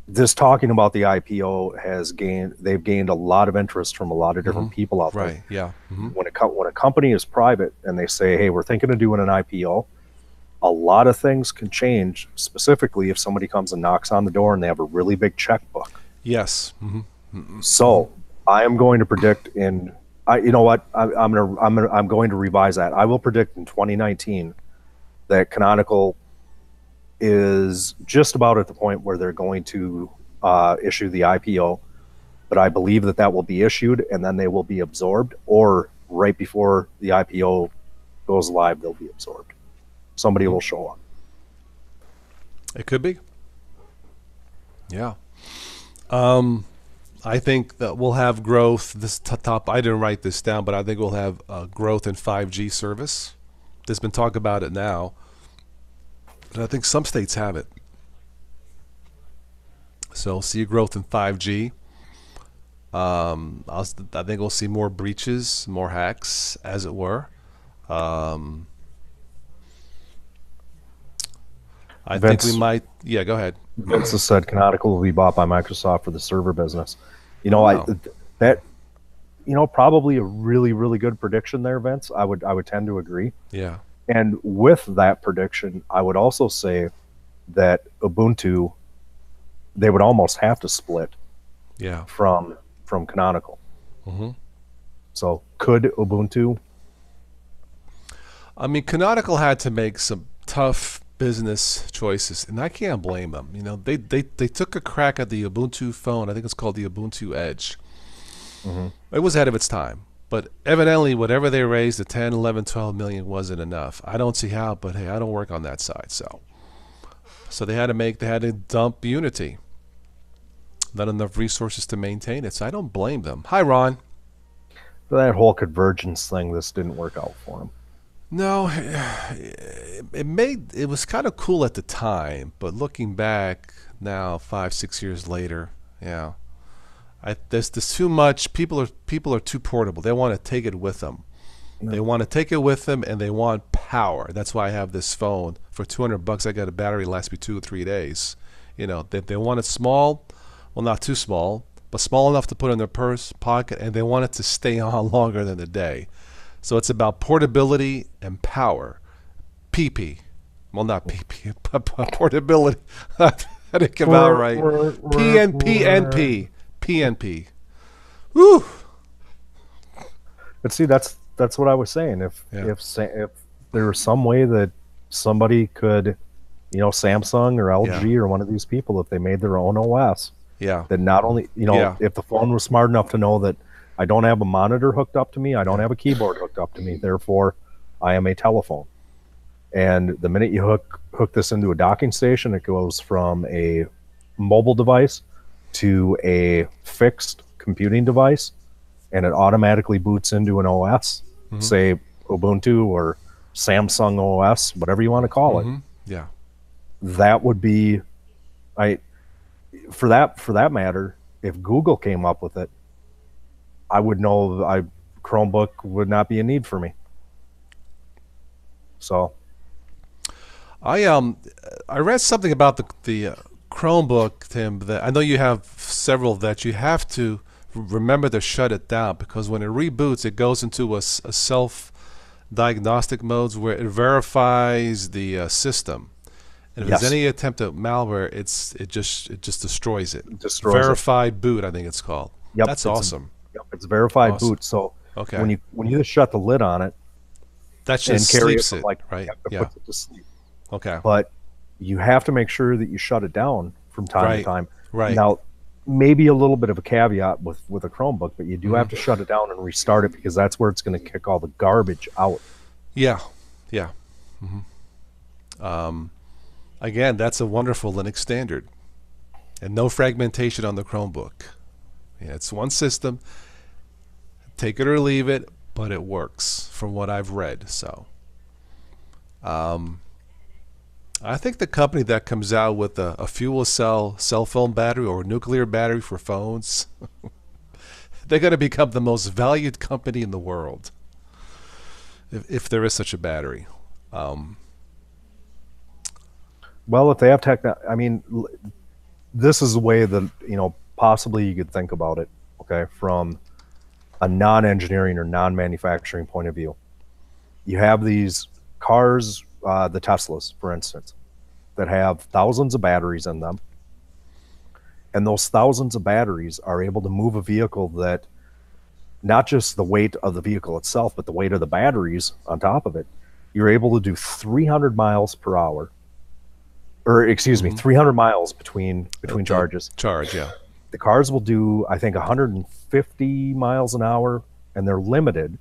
this talking about the IPO they've gained a lot of interest from a lot of different people out there. Right. Yeah. When a company is private and they say, hey, we're thinking of doing an IPO, a lot of things can change, specifically if somebody comes and knocks on the door and they have a really big checkbook. Yes. So I am going to predict you know what? I'm going to revise that. I will predict in 2019 that Canonical is just about at the point where they're going to issue the IPO, but I believe that will be issued and then they will be absorbed, or right before the IPO goes live, they'll be absorbed. Somebody will show up. It could be. Yeah. I think that we'll have growth. This top, I didn't write this down, but I think we'll have growth in 5G service. There's been talk about it now, and I think some states have it. So see growth in 5G. I think we'll see more breaches, more hacks, as it were. I think we might. Yeah, go ahead. Vince has said Canonical will be bought by Microsoft for the server business. You know, probably a really, really good prediction there, Vince. I would tend to agree. Yeah. And with that prediction, I would also say that Ubuntu, they would almost have to split. Yeah. From Canonical. So could Ubuntu? I mean, Canonical had to make some tough business choices, and I can't blame them. You know, they took a crack at the Ubuntu phone. I think it's called the Ubuntu Edge. It was ahead of its time, but evidently whatever they raised, the 10, 11, 12 million wasn't enough. I don't see how, but hey, I don't work on that side, so they had to dump Unity. Not enough resources to maintain it, so I don't blame them. Hi, Ron. That whole convergence thing, this didn't work out for them. No, it was kind of cool at the time, but looking back now, 5-6 years later, yeah, there's too much. People are too portable. They want to take it with them. No. They want to take it with them, and they want power. That's why I have this phone for $200. I got a battery lasts me 2 or 3 days. You know, they want it small, well, not too small, but small enough to put in their purse, pocket, and they want it to stay on longer than a day. So it's about portability and power. PP. Well, not PP, but portability. I didn't come out right. PNP. PNP. Woo! But see, that's what I was saying. If there was some way that somebody could, you know, Samsung or LG or one of these people, if they made their own OS, that not only, you know, if the phone was smart enough to know that I don't have a monitor hooked up to me, I don't have a keyboard hooked up to me, therefore I am a telephone. And the minute you hook this into a docking station, it goes from a mobile device to a fixed computing device, and it automatically boots into an OS, say Ubuntu or Samsung OS, whatever you want to call it. Yeah. That would be, for that matter, if Google came up with it, I would know Chromebook would not be a need for me. So I read something about the Chromebook, Tim, that I know you have several that you have to remember to shut it down, because when it reboots, it goes into a self-diagnostic modes where it verifies the system. And if there's Yes, any attempt at malware, it just destroys it. destroys it. Verified boot, I think it's called. Yep, That's awesome. it's verified Awesome. boot. So Okay. when you just shut the lid on it That and just carry it sleeps from it, like, right? yeah, it Yeah. puts it to sleep. Okay. But you have to make sure that you shut it down from time to Right. time. Right. Now, maybe a little bit of a caveat with a Chromebook, but you do Hmm. have to shut it down and restart it because that's where it's going to kick all the garbage out. Yeah. Yeah. Um, Again, that's a wonderful Linux standard, and no fragmentation on the Chromebook. Yeah, it's one system. Take it or leave it, but it works from what I've read. So, I think the company that comes out with a fuel cell phone battery or nuclear battery for phones, they're going to become the most valued company in the world, if there is such a battery. Um, Well, if they have I mean, this is the way that, possibly you could think about it, okay, from a non-engineering or non-manufacturing point of view. You have these cars, the Teslas, for instance, that have thousands of batteries in them, and those thousands of batteries are able to move a vehicle that not just the weight of the vehicle itself, but the weight of the batteries on top of it. You're able to do 300 miles per hour, or excuse me, 300 miles between charges. Charge, yeah. The cars will do, I think, 150 miles an hour, and they're limited,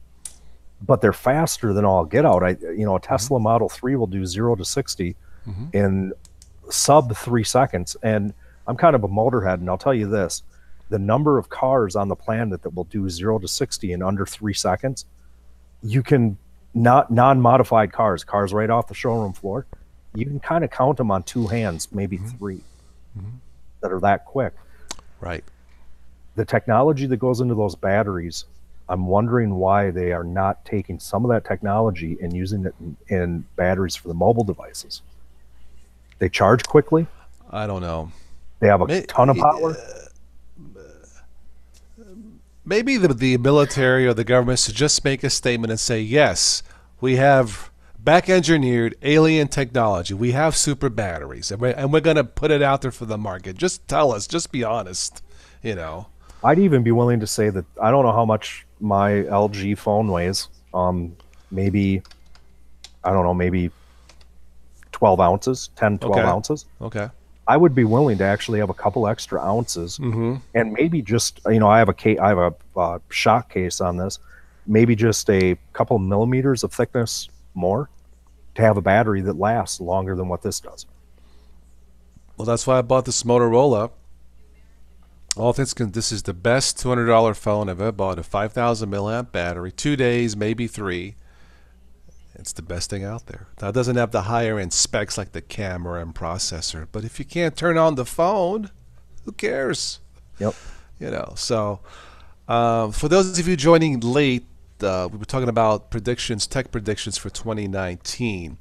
but they're faster than all get out. A Tesla Model 3 will do 0 to 60 in sub 3 seconds. And I'm kind of a motorhead, and I'll tell you this: the number of cars on the planet that will do 0 to 60 in under 3 seconds, you can not non-modified cars right off the showroom floor. You can kind of count them on two hands, maybe three, that are that quick. Right. The technology that goes into those batteries, I'm wondering why they are not taking some of that technology and using it in batteries for the mobile devices. They charge quickly. I don't know. They have a ton of power. Maybe the military or the government should just make a statement and say, yes, we have back engineered alien technology. We have super batteries, and we're going to put it out there for the market. Just tell us. Just be honest. I'd even be willing to say that I don't know how much my LG phone weighs. Maybe, I don't know, maybe 12 ounces, 10, 12 Okay. ounces. Okay. I would be willing to actually have a couple extra ounces, Mm-hmm. and maybe just, I have a shock case on this, maybe just a couple millimeters of thickness more to have a battery that lasts longer than what this does. Well, that's why I bought this Motorola. This is the best $200 phone I've ever bought. A 5,000 milliamp battery, 2 days, maybe 3. It's the best thing out there. Now, it doesn't have the higher end specs like the camera and processor, but if you can't turn on the phone, who cares? Yep. So for those of you joining late, we were talking about tech predictions for 2019.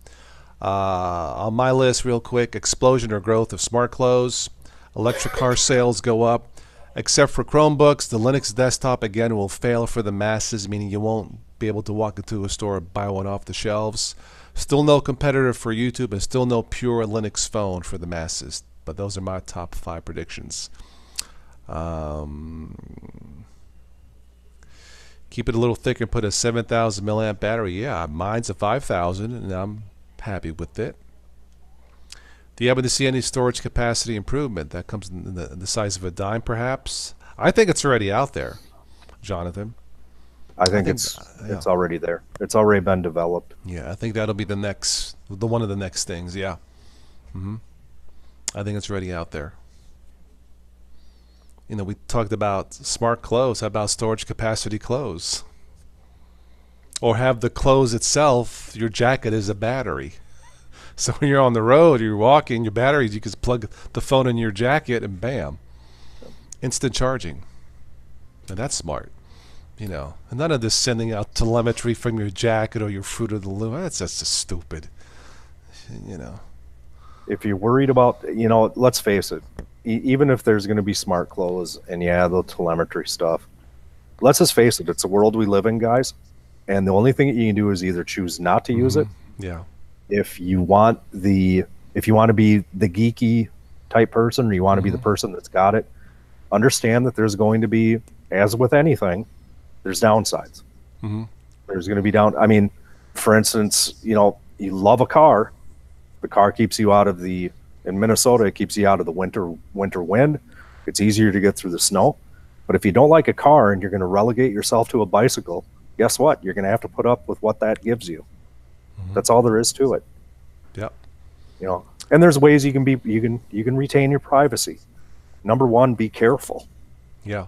On my list, real quick, explosion or growth of smart clothes, electric car sales go up. Except for Chromebooks, the Linux desktop again will fail for the masses, meaning you won't be able to walk into a store and buy one off the shelves. Still no competitor for YouTube, and still no pure Linux phone for the masses. But those are my top 5 predictions. Keep it a little thicker and put a 7,000 milliamp battery. Yeah, mine's a 5,000, and I'm happy with it. Do you happen to see any storage capacity improvement that comes in the size of a dime, perhaps? I think it's already out there, Jonathan. I think yeah. it's already there. It's already been developed. Yeah, I think that'll be the one of the next things. Yeah, I think it's already out there. We talked about smart clothes. How about storage capacity clothes? Or have the clothes itself, your jacket is a battery. So when you're on the road, you're walking, your batteries, you can plug the phone in your jacket and bam, instant charging. And that's smart, And none of this sending out telemetry from your jacket or your Fruit of the Loom. That's just stupid, If you're worried about, let's face it, even if there's going to be smart clothes and the telemetry stuff, let's just face it, it's the world we live in, guys. And the only thing that you can do is either choose not to use it. Yeah. If you want the If you want to be the geeky type person, or you want to be the Mm-hmm. person that's got it, understand that there's going to be, as with anything, there's downsides. Mm-hmm. There's going to be down. I mean, for instance, you love a car. The car keeps you out of in Minnesota, it keeps you out of the winter wind. It's easier to get through the snow. But if you don't like a car and you're going to relegate yourself to a bicycle, guess what? You're going to have to put up with what that gives you. Mm-hmm. That's all there is to it. Yep. And there's ways you can retain your privacy. Number one, be careful. Yeah.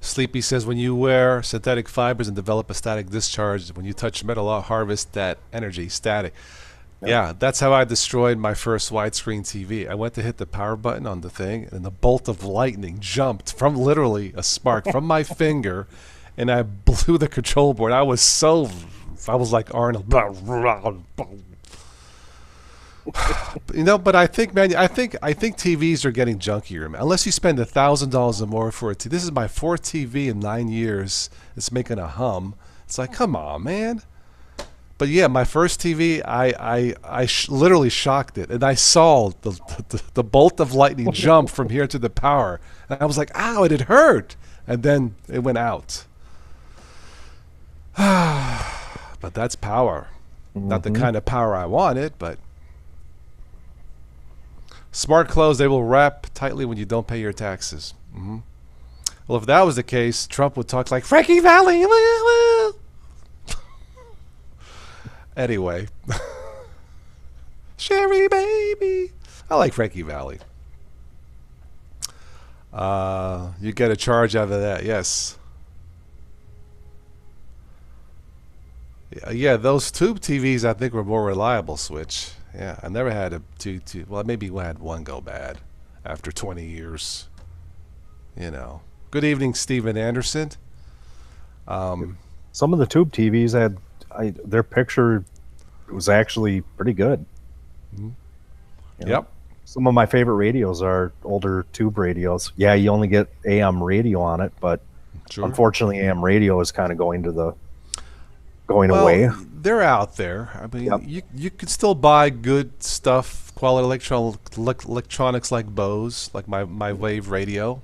Sleepy says when you wear synthetic fibers and develop a static discharge, when you touch metal, harvest that energy, static. Yeah, that's how I destroyed my first widescreen TV. I went to hit the power button on the thing, and the bolt of lightning jumped from literally a spark from my finger, and I blew the control board. I was like Arnold. But I think, man, I think TVs are getting junkier, man. Unless you spend $1,000 or more for a TV. This is my fourth TV in 9 years. It's making a hum. It's like, come on, man. But yeah, my first TV, I literally shocked it, and I saw the bolt of lightning jump from here to the power, and I was like, "Ow!" It hurt, and then it went out. But that's power, not the kind of power I wanted. But smart clothes, they will wrap tightly when you don't pay your taxes. Mm-hmm. Well, if that was the case, Trump would talk like Frankie Valli. Anyway, Sherry baby, I like Frankie Valli. You get a charge out of that, yes. Yeah, those tube TVs I think were more reliable. Switch. Yeah, I never had a tube. Well, maybe we had one go bad after 20 years. Good evening, Steven Anderson. Some of the tube TVs had their picture was actually pretty good. Yep. Some of my favorite radios are older tube radios. Yeah, you only get AM radio on it, but Sure. unfortunately, AM radio is kind of going away. They're out there. I mean, Yep. you could still buy good stuff, quality electronics like Bose, like my Wave radio.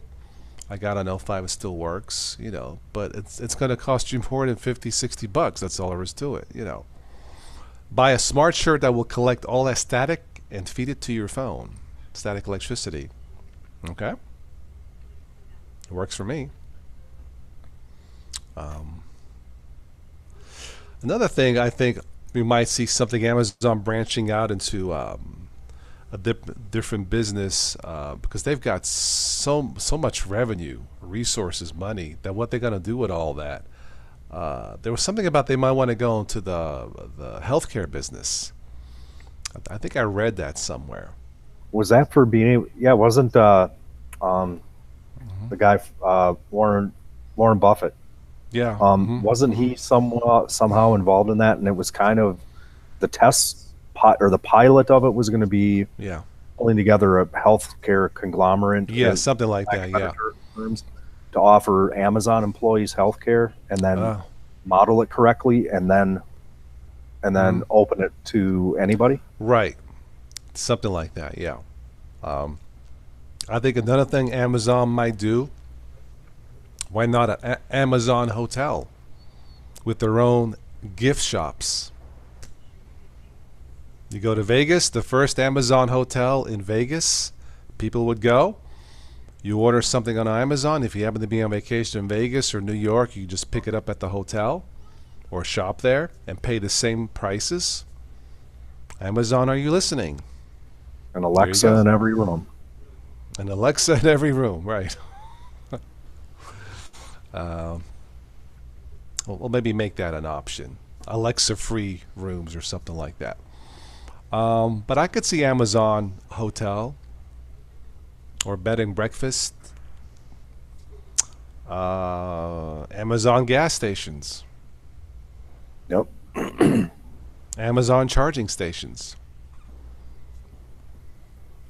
I gotta know if it still works, but it's going to cost you more than $50-$60. That's all there is to it, Buy a smart shirt that will collect all that static and feed it to your phone. Static electricity. Okay? It works for me. Another thing, I think we might see something Amazon branching out into a different business because they've got so much revenue, resources, money, that what they're going to do with all that. There was something about they might want to go into the healthcare business. I think I read that somewhere. Was that for being able? Yeah, wasn't the guy Warren Buffett? Yeah. Wasn't he somehow involved in that? And it was kind of the the pilot of it was going to be Yeah. pulling together a healthcare conglomerate. Yeah, something like that. Yeah. Firms to offer Amazon employees healthcare and then model it correctly and then open it to anybody. Right. Something like that. Yeah. I think another thing Amazon might do. Why not an Amazon hotel with their own gift shops? You go to Vegas, the first Amazon hotel in Vegas, people would go. You order something on Amazon. If you happen to be on vacation in Vegas or New York, you just pick it up at the hotel or shop there and pay the same prices. Amazon, are you listening? And Alexa in every room. And Alexa in every room, right. We'll maybe make that an option. Alexa-free rooms or something like that. But I could see Amazon hotel or bed and breakfast. Amazon gas stations. Yep. Amazon charging stations.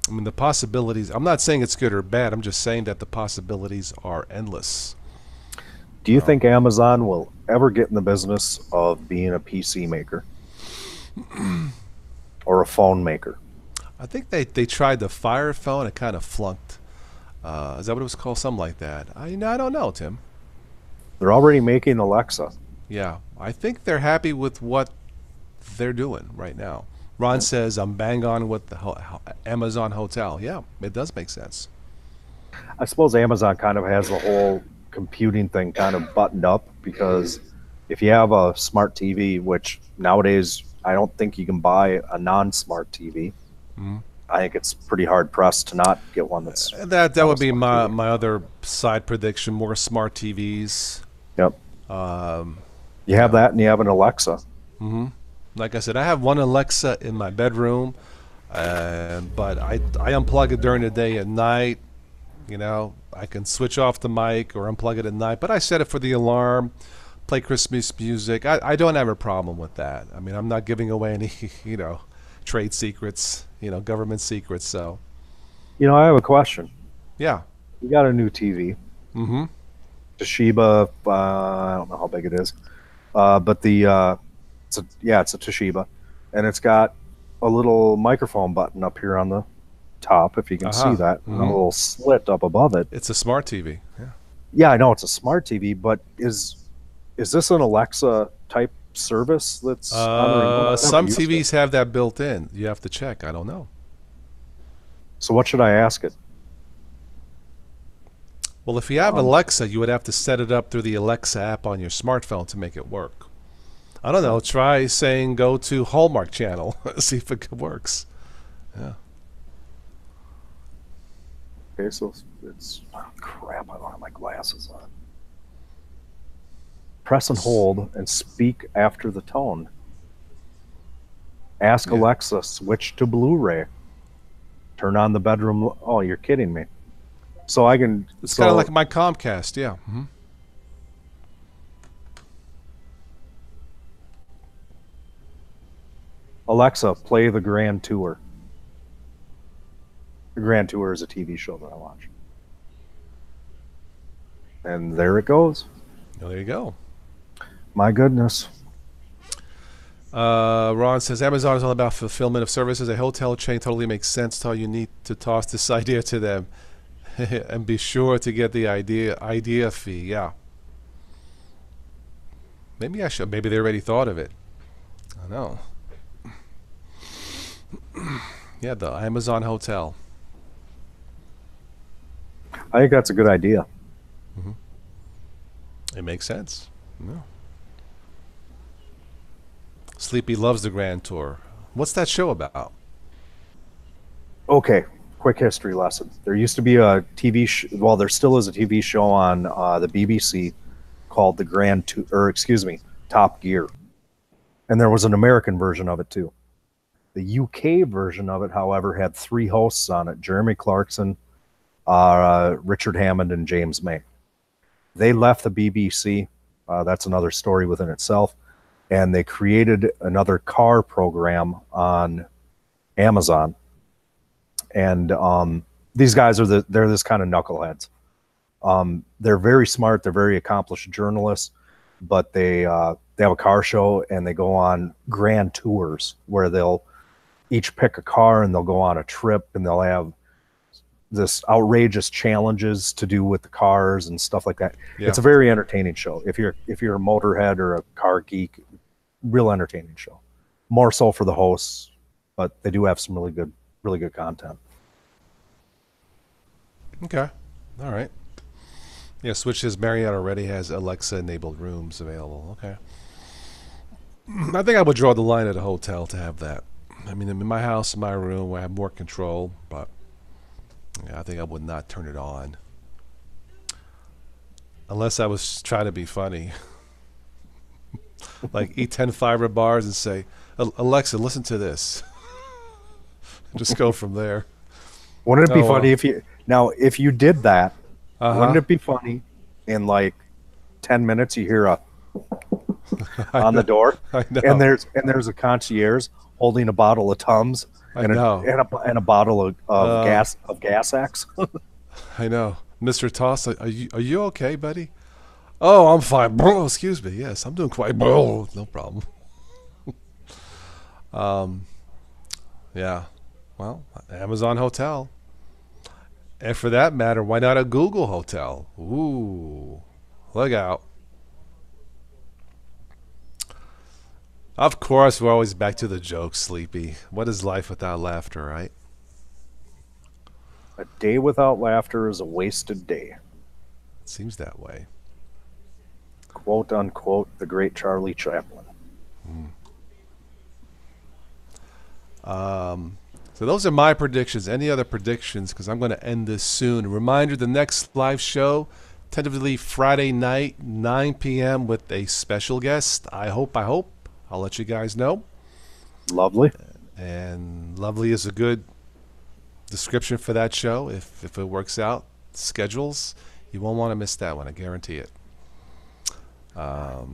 I mean, the possibilities, I'm not saying it's good or bad. I'm just saying that the possibilities are endless. Do you think Amazon will ever get in the business of being a PC maker or a phone maker? I think they tried the Fire Phone. It kind of flunked. Is that what it was called? Something like that. I don't know, Tim. They're already making Alexa. Yeah, I think they're happy with what they're doing right now. Ron says I'm bang on with the Amazon Hotel. Yeah, it does make sense. I suppose Amazon kind of has the whole computing thing kind of buttoned up because if you have a smart TV, which nowadays I don't think you can buy a non-smart TV. Mhm. I think it's pretty hard pressed to not get one that's That not a would be smart my TV. other side prediction. More smart TVs. Yep. Um, You have that, and you have an Alexa. hmm Like I said, I have one Alexa in my bedroom, but I unplug it during the day. At night, I can switch off the mic or unplug it at night. But I set it for the alarm, play Christmas music. I don't have a problem with that. I mean, I'm not giving away any trade secrets, government secrets. So I have a question. yeah. You got a new TV, hmm Toshiba. I don't know how big it is, but it's a Toshiba, and it's got a little microphone button up here on the top, if you can see that, and a little slit up above it. It's a smart TV. Yeah. Yeah, I know it's a smart TV, but is this an Alexa type service that's on the remote? I've never Some used TVs it. have that built in. You have to check. I don't know. So what should I ask it? Well, if you have Um, Alexa, you would have to set it up through the Alexa app on your smartphone to make it work. I don't know. Try saying go to Hallmark Channel. See if it works. Yeah. Okay, so it's oh, crap. I don't have my glasses on. Press and hold and speak after the tone. Ask Yeah. Alexa, switch to Blu-ray. Turn on the bedroom. Oh, you're kidding me. So I can. It's So kind of like my Comcast. Yeah. Alexa, play the Grand Tour. The Grand Tour is a TV show that I watch. And there it goes. Well, there you go. My goodness. Ron says Amazon is all about fulfillment of services. A hotel chain totally makes sense. How you need to toss this idea to them, and be sure to get the idea fee. Yeah. Maybe I should. Maybe they already thought of it. I don't know. Yeah, the Amazon Hotel. I think that's a good idea. It makes sense. Yeah. Sleepy loves the Grand Tour. What's that show about? Okay, quick history lesson. There used to be a well, there still is a TV show on the BBC called The Grand Tour, or excuse me, Top Gear. And there was an American version of it too. The UK version of it, however, had 3 hosts on it: Jeremy Clarkson, Richard Hammond, and James May. They left the BBC. That's another story within itself. And they created another car program on Amazon. And these guys they're this kind of knuckleheads. They're very smart. They're very accomplished journalists, but they have a car show and they go on grand tours where they'll each pick a car and they'll go on a trip and they'll have this outrageous challenges to do with the cars and stuff like that. Yeah. It's a very entertaining show. If you're a motorhead or a car geek, real entertaining show. More so for the hosts, but they do have some really good content. Okay. All right. Yeah, Switch says Marriott already has Alexa-enabled rooms available. Okay. I think I would draw the line at a hotel to have that. I mean, in my house, in my room, I have more control, but yeah, I think I would not turn it on. Unless I was trying to be funny. Like eat 10 fiber bars and say, Alexa, listen to this. Just go from there. Wouldn't it be Oh, funny well. if you did that? Uh-huh. Wouldn't it be funny? In like 10 minutes, you hear a on the door, I know. and there's a concierge holding a bottle of Tums I and know. and a bottle of Gas X. I know. Mr. Toss, are you okay, buddy? Oh, I'm fine. Bro, excuse me. Yes, I'm doing quite well. No problem. Yeah. Well, Amazon Hotel. And for that matter, why not a Google Hotel? Ooh, look out. Of course, we're always back to the joke, Sleepy. What is life without laughter, right? A day without laughter is a wasted day. It seems that way. Quote unquote, the great Charlie Chaplin. So those are my predictions. Any other predictions? Because I'm going to end this soon. Reminder, the next live show, tentatively Friday night, 9 p.m. with a special guest. I hope. I'll let you guys know. Lovely. And lovely is a good description for that show. If it works out, schedules, you won't want to miss that one. I guarantee it. I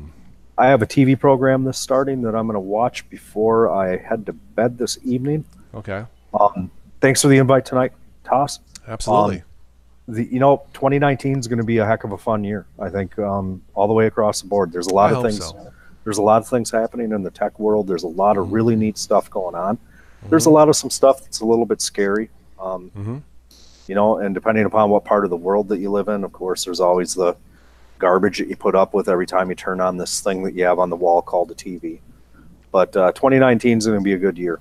have a TV program that's starting that I'm going to watch before I head to bed this evening. Okay. Thanks for the invite tonight, Toss. Absolutely. 2019 is going to be a heck of a fun year. I think all the way across the board. There's a lot of things. So. There's a lot of things happening in the tech world. There's a lot of really neat stuff going on. There's a lot of some stuff that's a little bit scary. And depending upon what part of the world that you live in, of course, there's always the garbage that you put up with every time you turn on this thing that you have on the wall called a TV. But 2019 is going to be a good year.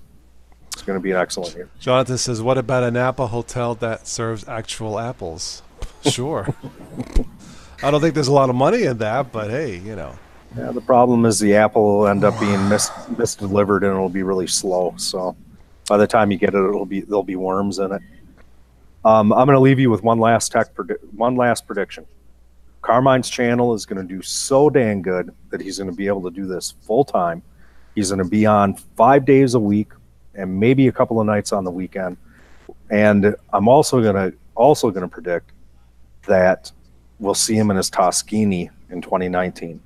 It's going to be an excellent year. Jonathan says, what about an Apple hotel that serves actual apples? Sure. I don't think there's a lot of money in that, but hey, Yeah, the problem is the apple will end up being misdelivered and it'll be really slow. So by the time you get it, there'll be worms in it. I'm going to leave you with one last prediction. Carmine's channel is going to do so dang good that he's going to be able to do this full time. He's going to be on 5 days a week and maybe a couple of nights on the weekend. And I'm also going to predict that we'll see him in his Toscini in 2019.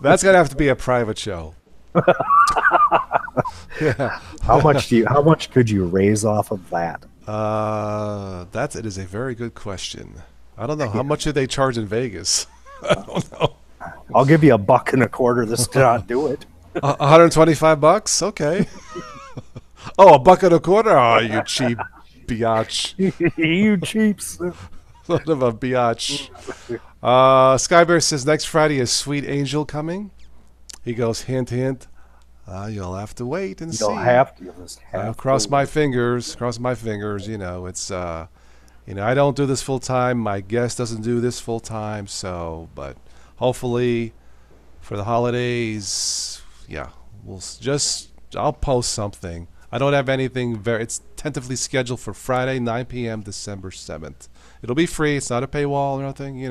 That's gonna have to be a private show. Yeah. How much could you raise off of that? It is a very good question. I don't know how much do they charge in Vegas. I don't know. I'll give you $1.25 this to not do it. $125? Okay. Oh, $1.25? Oh, you cheap biatch. You cheaps. Sort of a biatch. Skybear says next Friday is Sweet Angel coming. He goes, hint, hint. You'll have to wait and see. You'll have to. Cross my fingers. Cross my fingers. It's I don't do this full time. My guest doesn't do this full time. So, but hopefully, for the holidays, I'll post something. I don't have anything it's tentatively scheduled for Friday, 9 p.m., December 7th. It'll be free. It's not a paywall or nothing,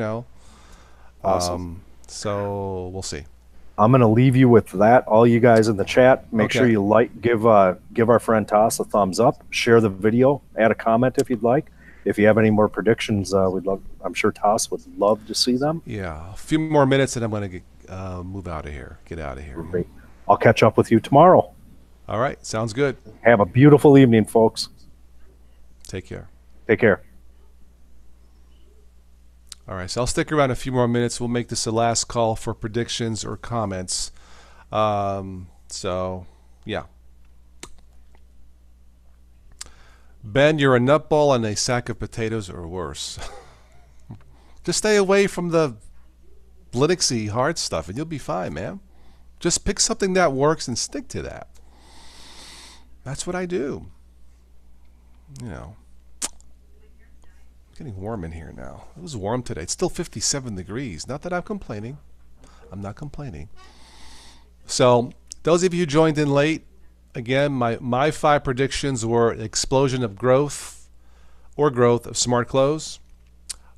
Awesome. So we'll see. I'm going to leave you with that. All you guys in the chat, make sure you give our friend Toss a thumbs up, share the video, add a comment if you'd like. If you have any more predictions, I'm sure Toss would love to see them. Yeah, a few more minutes and I'm going to move out of here. Get out of here. Great. I'll catch up with you tomorrow. All right, sounds good. Have a beautiful evening, folks. Take care. Take care. All right, so I'll stick around a few more minutes. We'll make this the last call for predictions or comments. Yeah. Ben, you're a nutball and a sack of potatoes or worse. Just stay away from the Linuxy hard stuff and you'll be fine, man. Just pick something that works and stick to that. That's what I do. Getting warm in here now. It was warm today. It's still 57 degrees. Not that I'm complaining. I'm not complaining. So those of you who joined in late, again, my 5 predictions were explosion of growth of smart clothes,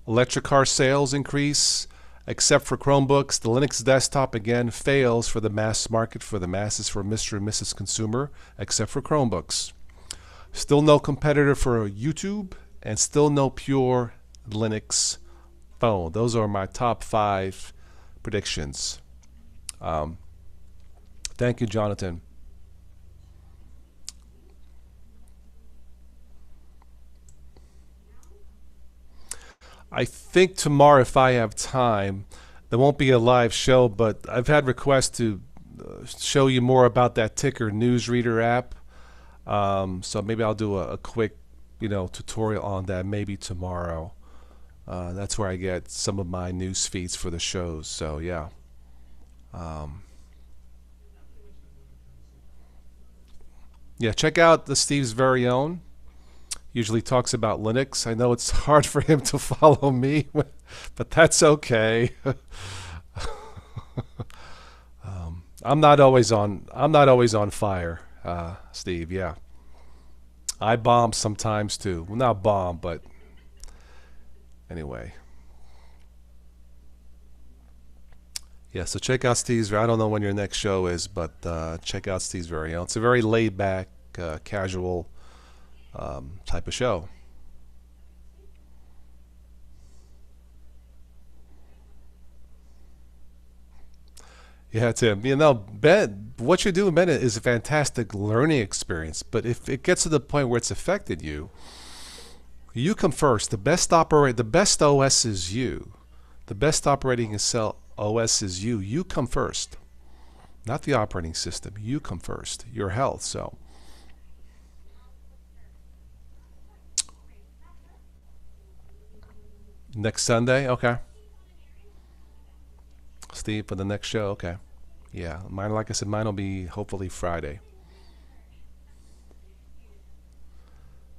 electric car sales increase, except for Chromebooks. The Linux desktop again fails for the mass market, for the masses, for Mr. and Mrs. Consumer, except for Chromebooks. Still no competitor for YouTube. And still no pure Linux phone. Those are my top 5 predictions. Thank you, Jonathan. I think tomorrow, if I have time, there won't be a live show, but I've had requests to show you more about that Ticker Newsreader app. So maybe I'll do a quick, tutorial on that maybe tomorrow. That's where I get some of my news feeds for the shows. So yeah. Um, yeah, check out the Steve's Very Own. Usually talks about Linux. I know it's hard for him to follow me, but that's okay. I'm not always on fire, Steve. Yeah, I bomb sometimes too. Well, not bomb, but anyway. Yeah, so check out Steve's. I don't know when your next show is, but check out Steve's Very Own. It's a very laid back, casual type of show. Yeah, Tim. Ben, what you're doing, Ben, is a fantastic learning experience. But if it gets to the point where it's affected you, you come first. The best OS is you. The best operating cell OS is you. You come first, not the operating system. You come first. Your health. So next Sunday, okay. Steve for the next show, okay. Yeah, mine. Like I said, mine will be hopefully Friday.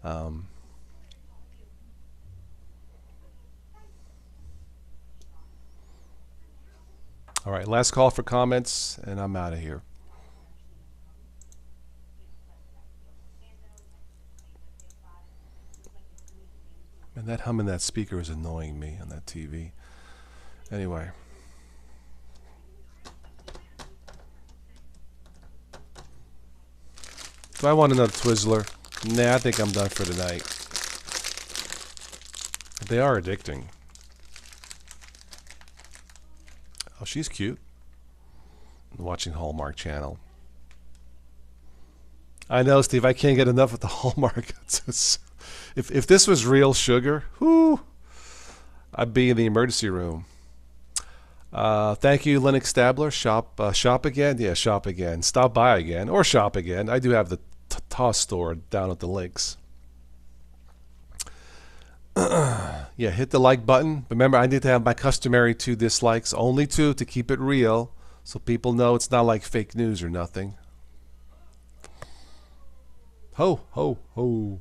Um, all right, last call for comments, and I'm out of here. And that hum in that speaker is annoying me on that TV. Anyway, do I want another Twizzler? Nah, I think I'm done for tonight. They are addicting. Oh, she's cute. Watching Hallmark Channel. I know, Steve. I can't get enough of the Hallmark. If this was real sugar, whoo, I'd be in the emergency room. Thank you, Linux Stabler. Shop again. Yeah, shop again. Stop by again, or shop again. I do have the Toss store down at the links. Yeah, hit the like button. Remember, I need to have my customary 2 dislikes, only 2 to keep it real, so people know it's not like fake news or nothing. Ho, ho, ho.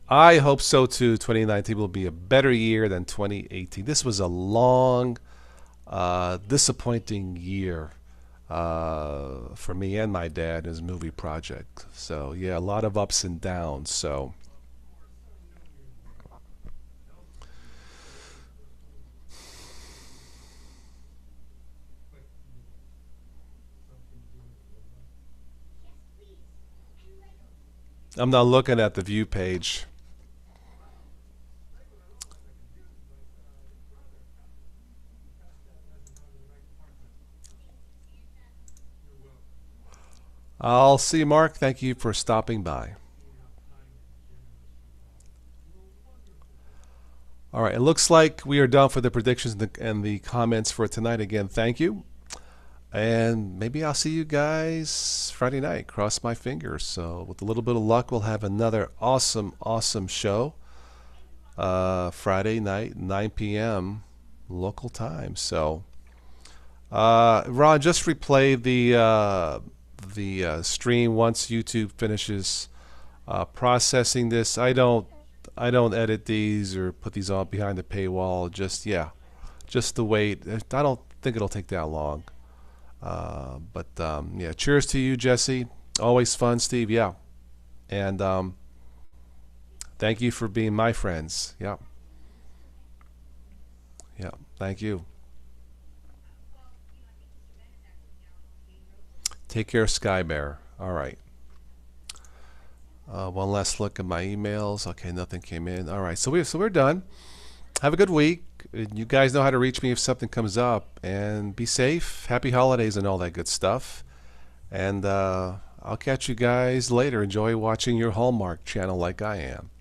I hope so too. 2019 will be a better year than 2018. This was a long, disappointing year for me and my dad, his movie project. So yeah, a lot of ups and downs. So I'm not looking at the view page. I'll see you, Mark. Thank you for stopping by. All right, it looks like we are done for the predictions and the comments for tonight. Again, thank you. And maybe I'll see you guys Friday night. Cross my fingers. So with a little bit of luck, we'll have another awesome, awesome show. Friday night, 9 p.m. local time. So, Ron, just replay the stream once YouTube finishes processing this. I don't edit these or put these on behind the paywall. Just yeah, just the wait. I don't think it'll take that long. But yeah, cheers to you, Jesse. Always fun, Steve. Yeah, and thank you for being my friends. Yeah, yeah. Thank you. Take care, Skybear. All right. One last look at my emails. Okay, nothing came in. All right, so we're done. Have a good week. You guys know how to reach me if something comes up. And be safe. Happy holidays and all that good stuff. And I'll catch you guys later. Enjoy watching your Hallmark channel like I am.